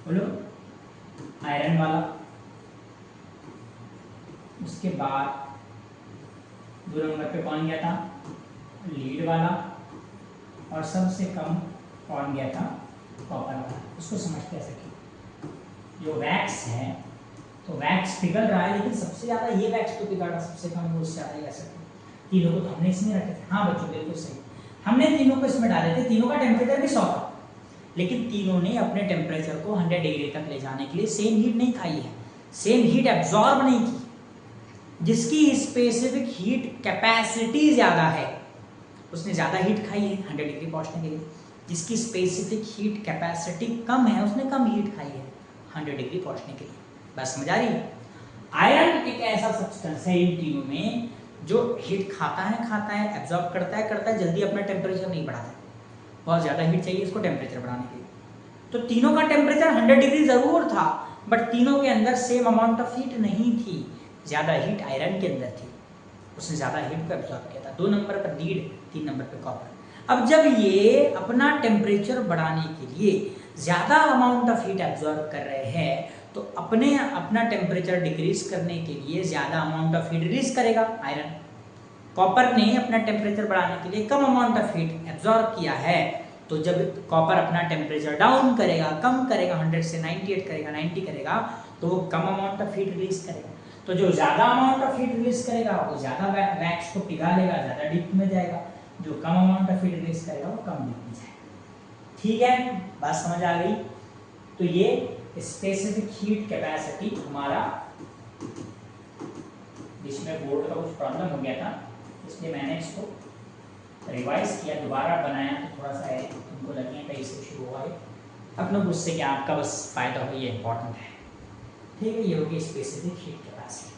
बोलो, आयरन वाला। उसके बाद 2 नंबर पे कौन गया था, लीड वाला, और सबसे कम कौन गया था, कॉपर वाला। उसको समझते हैं सके, जो वैक्स है तो वैक्स पिघल रहा है, लेकिन सबसे ज़्यादा ये वैक्स तो पिघल रहा, सबसे कम वो उससे ज़्यादा ही ऐसा। तीनों को तो हमने इसमें रखे थे, हाँ बच्चों बिल्कुल सही, हमने तीनों को इसमें डाले थे, तीनों का टेम्परेचर भी 100 था, लेकिन तीनों ने अपने टेम्परेचर को 100 डिग्री तक ले जाने के लिए सेम हीट नहीं खाई है, सेम हीट एब्जॉर्ब नहीं की। जिसकी स्पेसिफिक हीट कैपेसिटी ज़्यादा है उसने ज़्यादा हीट खाई है 100 डिग्री पहुँचने के लिए, जिसकी स्पेसिफिक हीट कैपेसिटी कम है उसने कम हीट खाई है 100 डिग्री पहुँचने के लिए। बस समझ आ रही है। आयरन एक ऐसा सब्सटेंस है इन तीनों में जो हीट खाता है एब्जॉर्ब करता है, जल्दी अपना टेम्परेचर नहीं बढ़ाता है, बहुत ज़्यादा हीट चाहिए इसको टेम्परेचर बढ़ाने के लिए। तो तीनों का टेम्परेचर 100 डिग्री ज़रूर था, बट तीनों के अंदर सेम अमाउंट ऑफ हीट नहीं थी, ज़्यादा हीट आयरन के अंदर थी, उसने ज़्यादा हीट को एब्जॉर्ब किया था। 2 नंबर पर लीड, 3 नंबर पर कॉपर। अब जब ये अपना टेम्परेचर बढ़ाने के लिए ज़्यादा अमाउंट ऑफ हीट एब्जॉर्ब कर रहे हैं तो अपना टेम्परेचर डिक्रीज करने के लिए ज़्यादा अमाउंट ऑफ हीट रिलीज करेगा आयरन। कॉपर ने अपना टेम्परेचर बढ़ाने के लिए कम अमाउंट ऑफ हीट एब्जॉर्ब किया है, तो जब कॉपर अपना टेम्परेचर डाउन करेगा, कम करेगा, 100 से 98 करेगा, 90 करेगा, तो वो कम अमाउंट ऑफ हीट रिलीज करेगा। तो जो ज़्यादा अमाउंट ऑफ हीट रिलीज करेगा वो ज़्यादा वैक्स को पिघालेगा, ज़्यादा डीप में जाएगा, जो कम अमाउंट ऑफ हीट रिलीज करेगा वो कम डीप में जाएगा। ठीक है, बात समझ आ गई। तो ये स्पेसिफिक हीट कैपेसिटी हमारा, जिसमें बोर्ड का कुछ प्रॉब्लम हो गया था इसलिए मैंने इसको रिवाइज किया, दोबारा बनाया, तो थोड़ा सा तुमको लगे कहीं से शुरू हुआ है, अपने उससे क्या आपका बस फायदा हो, ये इंपॉर्टेंट है। ठीक है, ये होगी स्पेसिफिक हीट कैपेसिटी।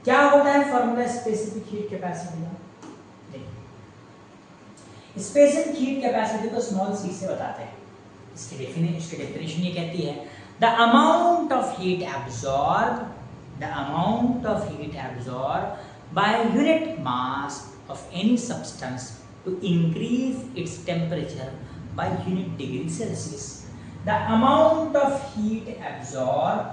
क्या होता है फॉर्मूला स्पेसिफिक हीट कैपेसिटी का? देखिए, स्पेसिफिक हीट कैपेसिटी को स्मॉल सी से बताते हैं। इसकी डेफिनेशन ये कहती है the amount of heat absorbed by unit mass of any substance to increase its temperature by unit degree Celsius. The amount of heat absorbed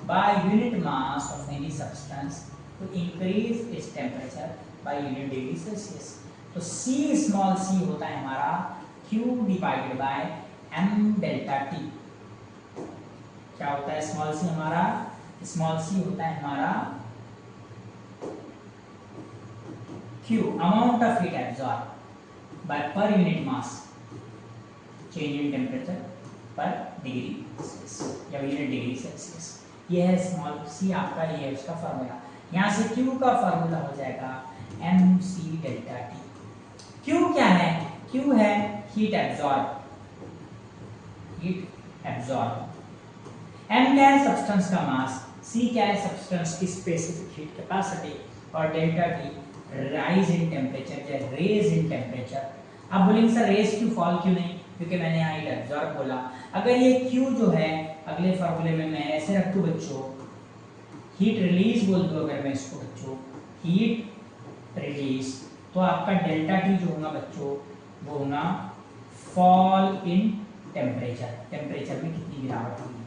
by unit mass of any substance to increase its temperature by unit degree Celsius. तो C small c होता है हमारा Q divided by m delta T। क्या होता है small c हमारा? Small c होता है हमारा Q, amount of heat absorb bye per unit mass change in temperature पर डिग्री सेल्सियस या यूनिट डिग्री सेल्सियस। ये है स्मॉल c आपका, ये है उसका फार्मूला। यहाँ से Q का फार्मूला हो जाएगा mc डेल्टा T। Q क्या है? Q है हीट एब्जॉर्ब। m क्या है? सब्सटेंस का मास। c क्या है? सब्सटेंस की स्पेसिफिक हीट कैपेसिटी। और delta T rise in temperature या रेज इन टेम्परेचर। अब बोलेंगे सर रेज क्यों, फॉल क्यों नहीं? क्योंकि मैंने यहाँ हीट एब्जॉर्ब बोला। अगर ये Q जो है अगले फॉर्मूले में मैं ऐसे रख दूं बच्चों, हीट रिलीज बोल दूं अगर मैं इसको बच्चों, हीट रिलीज, तो आपका डेल्टा T जो होगा बच्चों वो होगा फॉल इन टेम्परेचर। टेम्परेचर में कितनी गिरावट होगी?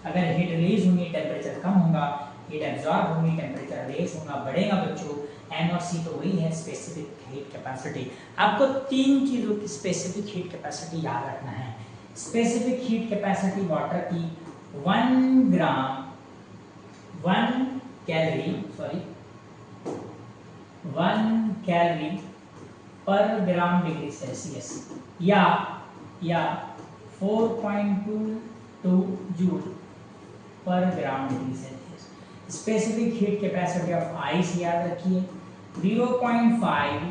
अगर हीट रिलीज होगी टेम्परेचर कम होगा, हीट एब्जॉर्ब होगी टेम्परेचर रेज होगा, बढ़ेगा बच्चों। M और C तो वही है स्पेसिफिक हीट कैपेसिटी। आपको 3 चीज़ों की स्पेसिफिक हीट कैपेसिटी याद रखना है। स्पेसिफिक हीट कैपेसिटी वाटर की 1 calorie per gram degree Celsius या 4.22 जूल पर gram degree Celsius. Specific heat capacity of ice याद रखिए 0.5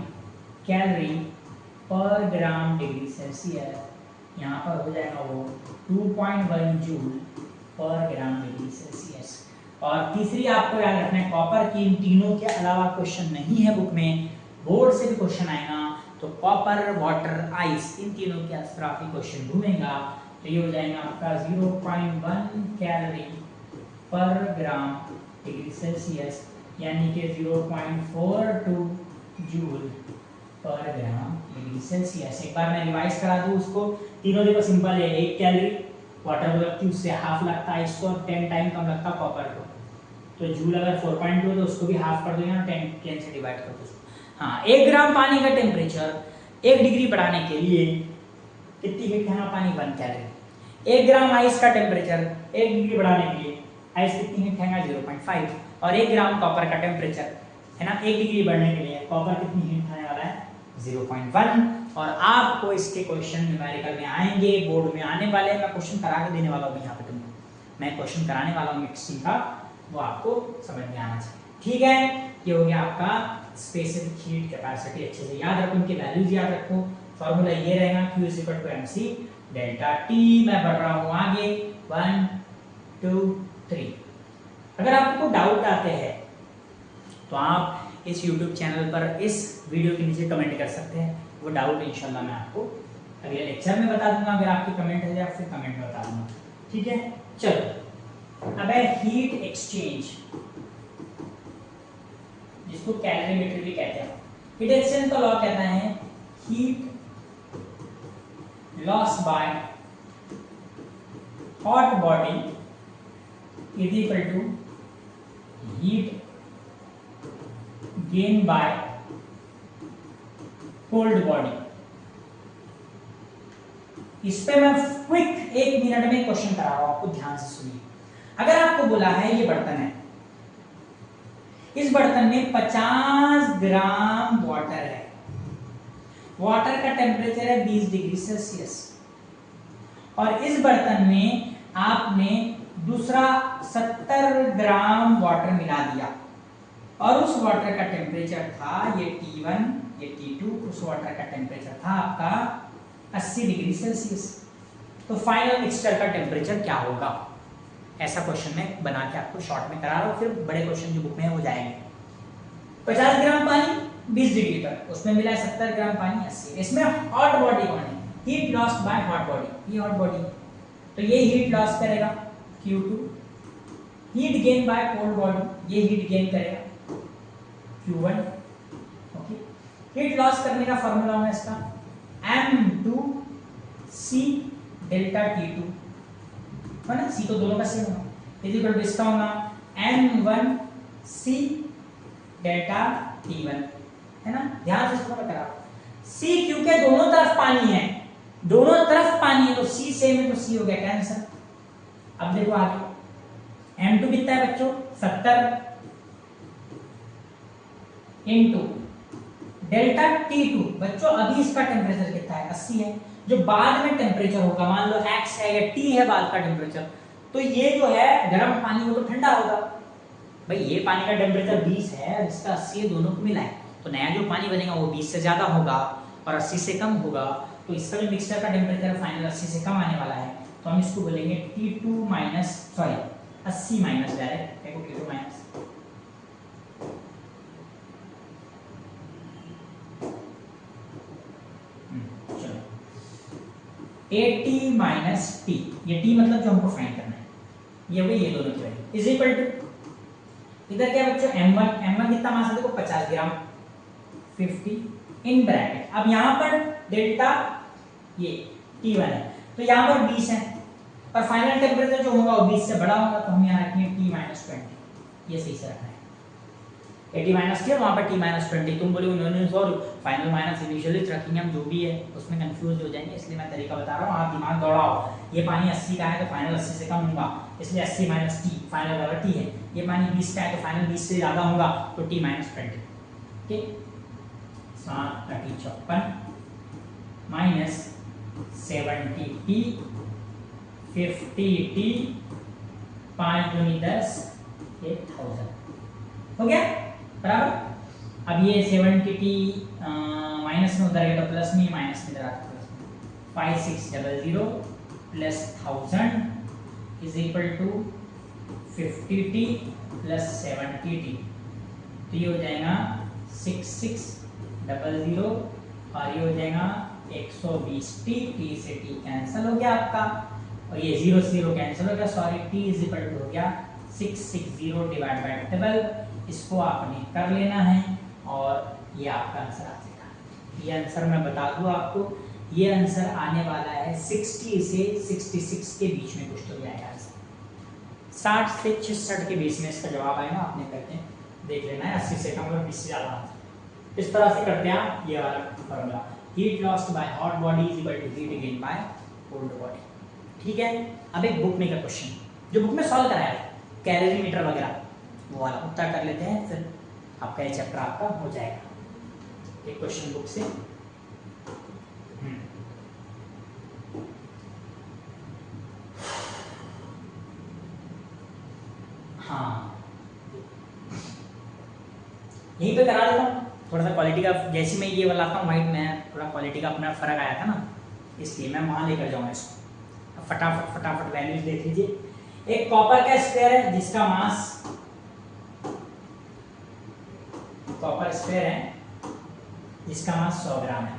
calorie per gram degree Celsius, यहाँ पर हो जाएगा वो 2.1 जूल पर ग्राम डिग्री सेल्सियस। और तीसरी आपको याद रखना है कॉपर की। इन तीनों के अलावा क्वेश्चन नहीं है बुक में, बोर्ड से भी क्वेश्चन आएगा, तो कॉपर, वाटर, आइस, इन तीनों के तरफ ही क्वेश्चन घूमेगा। तो ये हो जाएगा आपका 0.1 calorie per gram degree Celsius, यानी कि 0.42 जूल पर ग्राम डिग्री सेल्सियस। एक बार मैं रिवाइज करा दूं उसको, तीनों देखो सिंपल है, 1 कैलोरी वाटर को लगती है उससे हाफ लगता है, इसको 10 टाइम कम लगता है कॉपर को, तो जूल अगर 4.2 तो उसको भी हाफ कर दो, 10 से डिवाइड कर दो। हाँ, 1 ग्राम पानी का टेम्परेचर 1 डिग्री बढ़ाने के लिए कितनी हीट खाना पानी? 1 कैलोरी। 1 ग्राम आइस का टेम्परेचर 1 डिग्री बढ़ाने के लिए आइस कितनी हीट खाएगा? 0.5। और 1 ग्राम कॉपर का टेम्परेचर है ना 1 डिग्री बढ़ने के लिए कॉपर कितनी हीट खाने वाला है? 0.1। और आपको इसके क्वेश्चन न्यूमेरिकल में आएंगे, बोर्ड में आने वाले, मैं क्वेश्चन करा के देने वाला हूँ यहाँ पे तुमको, मैं क्वेश्चन कराने वाला हूँ मिक्सिंग का, वो आपको समझ में आना चाहिए। ठीक है, ये हो गया आपका स्पेसिफिक हीट कैपेसिटी। अच्छे से याद रखो, इनके वैल्यूज याद रखो। फॉर्मूला ये रहेगा Q = mc डेल्टा T। मैं बढ़ रहा हूँ आगे 1 2 3। अगर आपको डाउट आते हैं तो आप इस YouTube चैनल पर इस वीडियो के नीचे कमेंट कर सकते हैं, वो डाउट इंशाल्लाह मैं आपको अगले लेक्चर में बता दूंगा। अगर आपकी कमेंट है या फिर कमेंट में बता दूंगा। ठीक है, चलो अब है हीट एक्सचेंज, जिसको कैलोरीमेट्री भी कहते हैं। हीट एक्सचेंज का लॉ कहता है heat loss by hot body is equal to heat gain by cold body. इस पे मैं क्विक 1 मिनट में क्वेश्चन करा रहा हूं, आपको ध्यान से सुनिए। अगर आपको बोला है ये बर्तन है, इस बर्तन में 50 ग्राम वाटर है, वाटर का टेम्परेचर है 20 डिग्री सेल्सियस, और इस बर्तन में आपने दूसरा 70 ग्राम वाटर मिला दिया, और उस वाटर का टेम्परेचर था ये T1 ये T2, उस वाटर का टेम्परेचर था आपका 80 डिग्री सेल्सियस। तो फाइनल मिक्सचर का टेम्परेचर क्या होगा? ऐसा क्वेश्चन में बना के आपको शॉर्ट में करा रहा हूं, फिर बड़े क्वेश्चन जो बुक में है वो जाएंगे। 50 ग्राम पानी 20 डिग्री पर, उसमें मिला है 70 ग्राम पानी 80। इसमें हॉट बॉडी कौन है? Heat lost by hot body, ये हॉट बॉडी, तो ये हीट लॉस करेगा Q2। Heat gain by cold body, ये हीट गेन करेगा Q1। ओके, हीट लॉस करने का फॉर्मूला होगा इसका M2C डेल्टा T2, है ना, C तो दोनों का सेम होगा, इज इक्वल टू इसका होगा M1C डेल्टा T1, है ना। ध्यान से इसको करा, C क्योंकि दोनों तरफ पानी है, दोनों तरफ पानी है, तो C सेम है, तो C हो गया कैंसिल। अब देखो आगे, M2 कितना है बच्चों? 70 इंटू डेल्टा T2, बच्चों अभी इसका टेम्परेचर कितना है? 80 है। जो बाद में टेम्परेचर होगा, मान लो X है या T है बाद का टेम्परेचर, तो ये जो है गर्म पानी वो तो ठंडा होगा। भाई ये पानी का टेम्परेचर 20 है, इसका 80 है, दोनों को मिला है, तो नया जो पानी बनेगा वो 20 से ज्यादा होगा और 80 से कम होगा, तो इसका जो मिक्सचर का टेम्परेचर फाइनल 80 से कम आने वाला है, तो हम इसको बोलेंगे T2 minus, sorry 80 minus, direct देखो T2 माइनस, चलो 80 माइनस T, ये T मतलब जो हमको फाइंड करना है, ये हो गई ये दोनों की वैल्यू, इज इक्वल टू इधर क्या बच्चों M1 कितना मास है देखो 50 ग्राम 50 इन ब्रैकेट। अब यहाँ पर डेल्टा ये T1 है, तो यहाँ पर 20 है, और फाइनल टेम्परेचर जो होगा वो 20 से बड़ा होगा, तो हम यहाँ रखेंगे T-20, ये सही से रखना है 80 माइनस T, वहाँ पर T-20। तुम बोले उन्होंने सॉरी फाइनल माइनस इनिशियली रखेंगे हम, जो भी है उसमें कंफ्यूज हो जाएंगे, इसलिए मैं तरीका बता रहा हूँ, आप दिमाग दौड़ाओ। ये पानी 80 का है तो फाइनल 80 से कम होगा, इसलिए 80 माइनस T, फाइनल वाला T है। ये पानी 20 का है तो फाइनल 20 से ज़्यादा होगा, तो T-20। ठीक, 7-54 माइनस 70T 50T 5 दूनी 10 1000 हो गया बराबर। अब ये 70T माइनस में उधर गया तो प्लस में, माइनस में इधर आता प्लस में, 5600 plus 1000 is equal to 50T plus 70T, तो ये हो जाएगा 6600 और ये हो जाएगा 120T, T से T कैंसिल हो गया आपका, और ये 0 से 0 कैंसिल हो गया, sorry T is equal to हो गया 660 डिवाइड बाय 12, इसको आपने कर लेना है, और ये आपका आंसर आ जाएगा। ये आंसर मैं बता दूं आपको, ये आंसर आने वाला है 60 से 66 के बीच में कुछ तो जाएगा आंसर। 60 से 66 के बीच में इसका जवाब आएगा। आपने करते हैं देख लेना है, 80 से कम और 20 से ज़्यादा आंसर। इस तरह से करते हैं आप ये वाला formula, heat lost by hot body is equal to heat gain by cold body. ठीक है, अब एक बुक में का क्वेश्चन जो बुक में सॉल्व कराया है, कैलोरीमीटर वगैरह वो वाला उत्तर कर लेते हैं, फिर आपका ये चैप्टर आपका हो जाएगा। एक क्वेश्चन बुक से हाँ यहीं पे करा देता हूँ। थोड़ा सा क्वालिटी का, जैसे मैं ये वाला आता हूँ वाइट में थोड़ा क्वालिटी का अपना फर्क आया था ना, इसलिए मैं वहाँ लेकर जाऊँगा इसको। फटाफट फटाफट वैल्यूज देख लीजिए। एक कॉपर का स्फीयर है जिसका मास, कॉपर स्फीयर है जिसका मास 100 ग्राम है,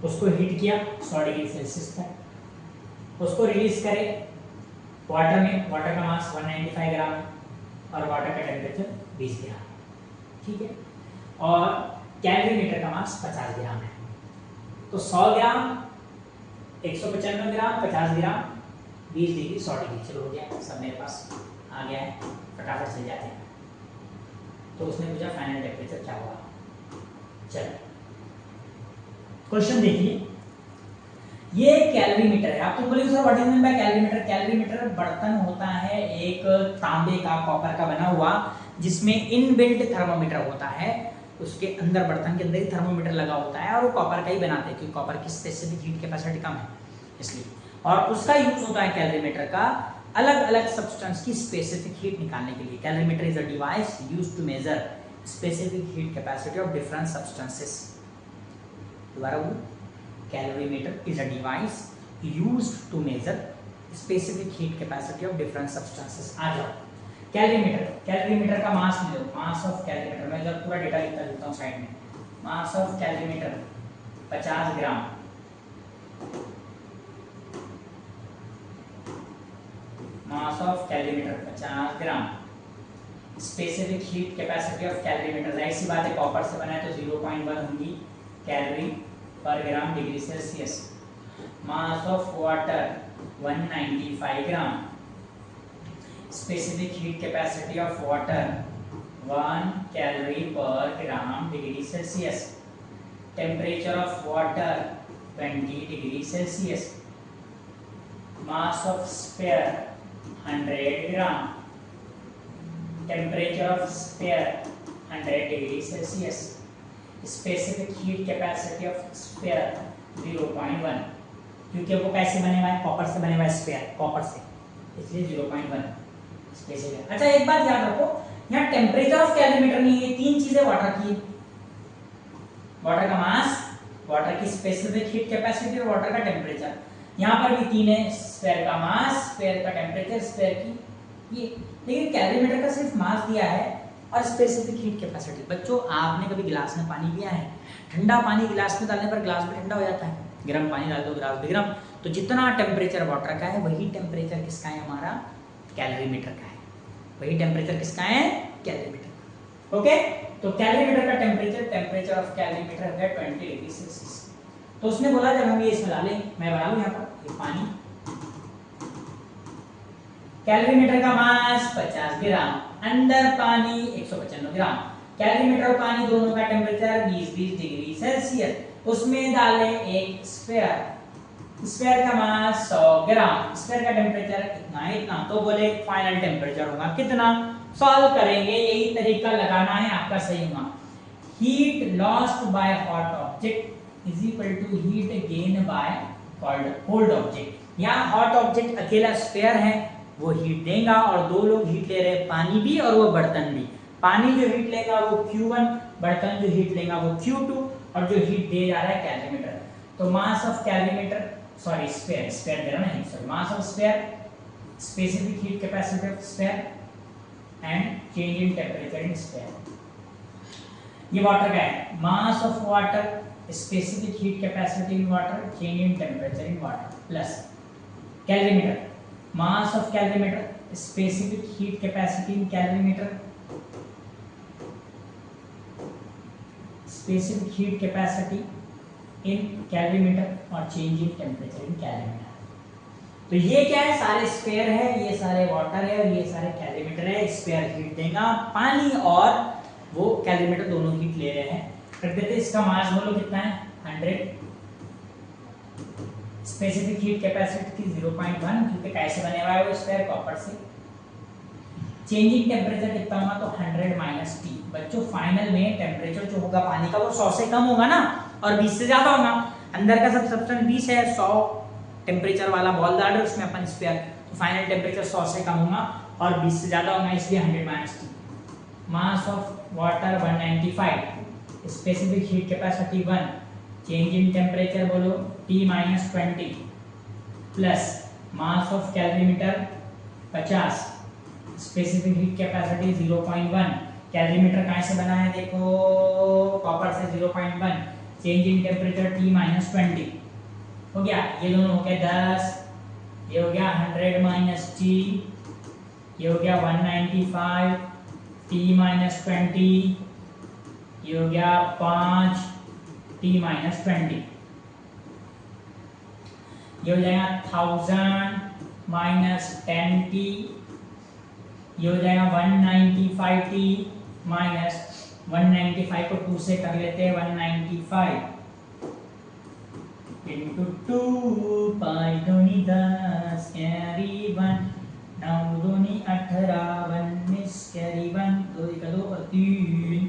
उसको हीट किया 100 डिग्री सेल्सियस तक, उसको रिलीज करे वाटर में, वाटर का मास 195 ग्राम है और वाटर का टेम्परेचर 20 ग्राम, ठीक है, और कैलोरीमीटर का मास 50 ग्राम है। तो 100 ग्राम 195 ग्राम 50 ग्राम 20 डिग्री 100 डिग्री, चलो हो गया सब मेरे पास आ गया है, फटाफट से जाते हैं। तो उसने पूछा फाइनल टेम्परेचर क्या हुआ। चलो क्वेश्चन देखिए, ये कैलोरीमीटर है। आप तो बोले sir what is mean by calorimeter? Calorimeter बर्तन होता है एक तांबे का, कॉपर का बना हुआ, जिसमें इनबिल्ट थर्मोमीटर होता है, उसके अंदर बर्तन के अंदर ही थर्मोमीटर लगा होता है, और वो कॉपर का ही बनाते हैं क्योंकि कॉपर की स्पेसिफिक हीट कैपेसिटी कम है इसलिए, और उसका यूज होता है कैलोरीमीटर का अलग अलग सब्सटेंस की स्पेसिफिक हीट निकालने के लिए। Calorimeter is a device used to measure specific heat capacity of different substances. दोबारा बोलो, calorimeter is a device used to measure specific heat capacity of different substances। आ जाओ कैलोरीमीटर, कैलोरीमीटर का मास ले लो, मास of calorimeter, मैं जब पूरा डेटा लिखता देता हूँ साइड में, मास of calorimeter 50 gram, mass of calorimeter 50 gram, specific heat capacity of calorimeter, जाहिर सी बात है कॉपर से बना है तो 0.1 होंगी calorie per gram degree Celsius. Mass of water 195 gram, specific heat capacity of water 1 calorie per gram degree Celsius. Temperature of water 20 degree Celsius. Mass of sphere 100 gram, temperature of sphere 100 degree Celsius. Specific heat capacity of sphere 0.1, क्योंकि वो कैसे बने हुआ है, copper से बने हुआ है स्फीयर, कॉपर से, इसलिए 0.1 स्पेसिफिक। अच्छा एक बात याद रखो, यहाँ टेम्परेचर ऑफ कैलोरीमीटर नहीं है, तीन चीजें वाटर की, वाटर का मास, वाटर की स्पेसिफिक हीट कैपेसिटी और वाटर का टेम्परेचर। यहाँ पर भी तीन है, स्फीयर का मास, स्फीयर का टेम्परेचर, स्फीयर की ये, लेकिन कैलोरीमीटर का सिर्फ मास दिया है और स्पेसिफिक हीट कैपेसिटी। बच्चों आपने कभी गिलास में पानी पिया है? ठंडा पानी गिलास में डालने पर गिलास भी ठंडा हो जाता है, गर्म पानी डाल दो गिलास भी गर्म। तो जितना टेम्परेचर वाटर का है वही टेम्परेचर किसका है, हमारा कैलोरीमीटर का है, वही टेम्परेचर किसका है, कैलोरीमीटर। ओके, तो कैलोरीमीटर का टेम्परेचर, टेम्परेचर ऑफ कैलोरीमीटर है 20 डिग्री सेल्सियस। तो उसने बोला जब हम ये इसमें डालें, मैं बना लूं यहाँ पर ये पानी, कैलोरीमीटर का मास 50 ग्राम, अंदर पानी 195 ग्राम, कैलोरीमीटर और पानी दोनों का टेम्परेचर 20 डिग्री सेल्सियस। उसमें डाले एक स्फीयर, स्फीयर का मास 100 ग्राम, स्फीयर का टेम्परेचर इतना इतना, तो बोले फाइनल टेम्परेचर होगा कितना, सॉल्व करेंगे, यही तरीका लगाना है आपका, सही होगा। Heat lost by hot object is equal to heat gain by cold object. यहाँ हॉट ऑब्जेक्ट अकेला स्फीयर है, वो हीट देगा, और दो लोग हीट ले रहे हैं, पानी भी और वो बर्तन भी। पानी जो हीट लेगा वो Q1, बर्तन जो हीट लेगा वो Q2, और जो हीट दे जा रहा है कैलोरीमीटर। तो mass of calorimeter, sorry sphere, sphere दे रहा नहीं, sorry, mass of sphere, specific heat capacity of sphere and change in temperature in sphere. ये वाटर का है, mass of water, specific heat capacity in water, change in temperature in water, plus calorimeter, mass of calorimeter, specific heat capacity in calorimeter, specific heat capacity in calorimeter और change in temperature in calorimeter. तो ये क्या है, सारे sphere है, ये सारे water है और ये सारे कैलोरीमीटर है। स्फीयर हीट देगा पानी और वो कैलोरीमीटर दोनों हीट ले रहे हैं। कर देते इसका मास बोलो कितना है 100, स्पेसिफिक हीट कैपेसिटी थी 0.1 क्योंकि कैसे बने हुआ है वो स्फीयर कॉपर से। चेंजिंग टेम्परेचर कितना होगा तो 100 माइनस टी। बच्चों फाइनल में टेम्परेचर जो होगा पानी का वो 100 से कम होगा ना और 20 से ज्यादा होगा। अंदर का सब सब्सटेंस 20 है, 100 टेम्परेचर वाला बॉल डाल रहे उसमें अपन स्फीयर, तो फाइनल टेम्परेचर 100 से कम होगा और 20 से ज्यादा होगा, इसलिए 100 minus T. Mass of water 195, specific heat capacity 1, change in temperature बोलो T minus 20 plus mass of calorimeter 50, specific heat capacity 0.1। Calorimeter कहाँ से बना है देखो, कॉपर से 0.1, change in temperature T minus 20 हो गया। ये दोनों हो गए 10, ये हो गया 100 माइनस T, ये हो गया 195 T माइनस 20, ये हो गया 5 T माइनस 20, ये हो जाएगा 1000 माइनस 10T, ये हो जाएगा 195T माइनस 195 को 2 से कर लेते हैं 195 into 2 पाई दूनी 10 कैरी 1 9 दूनी 18 19 कैरी 1 2 1 2 और 3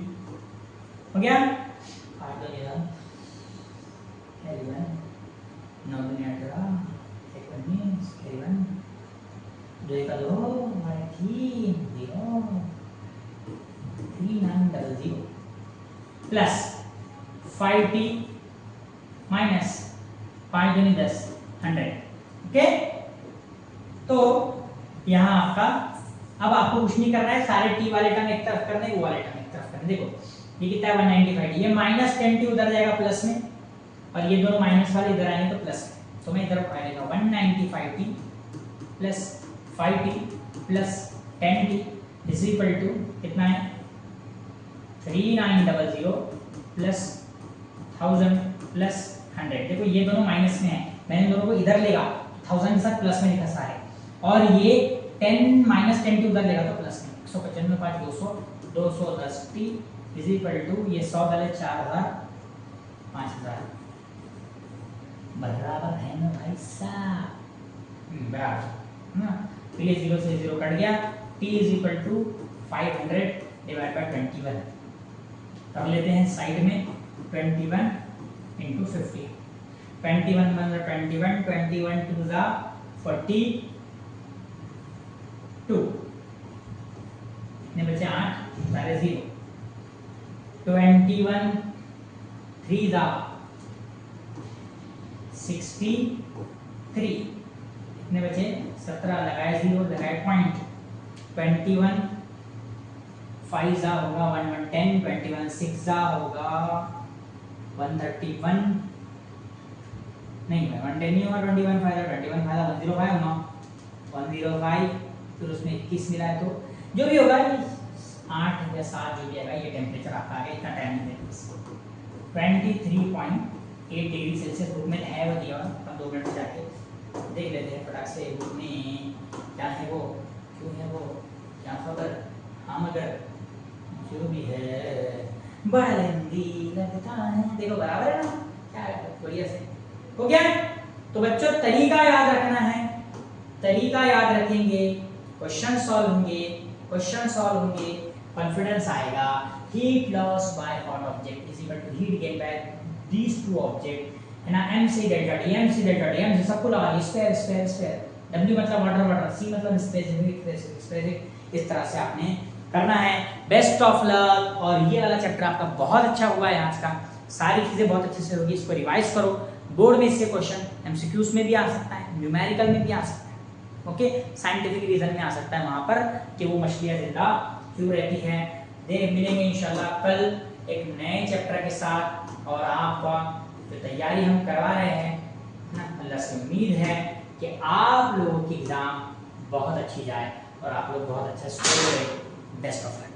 हो गया। 8 दूनी 10 कैरी 1 9 दूनी 18 1 19 कैरी 1 2 1 2 हमारे 3 0 3900 प्लस 5T माइनस 5 दूनी 10 100। ओके, तो यहाँ आपका अब आपको कुछ नहीं करना है, सारे टी वाले टर्म एक तरफ करने, वो वाले टर्म एक तरफ करने। देखो ये कितना है 195, ये माइनस 10T उधर जाएगा प्लस में और ये दोनों माइनस वाले इधर आएंगे तो प्लस में। तो मैं इधर उठा लेता हूँ 195T plus 5T plus 10T is equal to कितना है 3900 प्लस 1000 प्लस 100। देखो ये दोनों माइनस में है, मैंने दोनों को इधर लेगा 1000 के साथ प्लस में लिखा सारे, और ये 10 माइनस 10T उधर लेगा तो प्लस में 195 5 200 210T इज इक्वल टू ये 100 डाले 4000 5000 बराबर है ना भाई साहब, बराबर ना। तो ये 0 से 0 कट गया, T is equal to 500 divide by 21 कर लेते हैं साइड में 21 into 50 21 मतलब 21 21 2 जा 42 इतने बचे 8 सारे 0 21 3 जा 63 इतने बचे 17 लगाए 0 लगाए पॉइंट 21 5 जा होगा 110 21 6 जा होगा 131 नहीं भाई 110 नहीं होगा 21 फायदा 105 होगा 105 फिर उसमें 21 मिला है तो जो भी होगा 8 या 7 जो भी आएगा ये टेम्परेचर आपका आ गया। इतना टाइम नहीं देते 23.8 डिग्री सेल्सियस बुक में है वो दिया, हम 2 मिनट में जाके देख लेते हैं फटाक से बुक में क्या है वो, क्यों है वो, क्या खबर, हाँ मगर जो भी है बड़ा लेंदी लगता है। देखो बराबर है ना, क्या बढ़िया से हो गया। तो बच्चों तरीका याद रखना है, तरीका याद रखेंगे क्वेश्चन सॉल्व होंगे कॉन्फिडेंस आएगा। Heat loss by hot object is equal to heat gain by these two object है ना, m से डेल्टा डी m से सबको लगा ली स्फीयर w मतलब वाटर c मतलब स्पेसिफिक इस तरह से आपने करना है। Best of luck. और ये वाला चैप्टर आपका बहुत अच्छा हुआ है आज का, सारी चीजें बहुत अच्छे से होगी, इसको रिवाइज करो। बोर्ड में इससे क्वेश्चन एमसीक्यूज में भी आ सकता है, न्यूमेरिकल में भी आ सकता है, ओके, साइंटिफिक रीजन में आ सकता है वहां पर कि वो मछलियां जिंदा क्यों रहती हैं। मिलेंगे इंशाल्लाह कल एक नए चैप्टर के साथ, और आपका जो तैयारी हम करवा रहे हैं ना, अल्लाह से उम्मीद है कि आप लोगों की एग्जाम बहुत अच्छी जाए और आप लोग बहुत अच्छा स्कोर करें। Best of luck.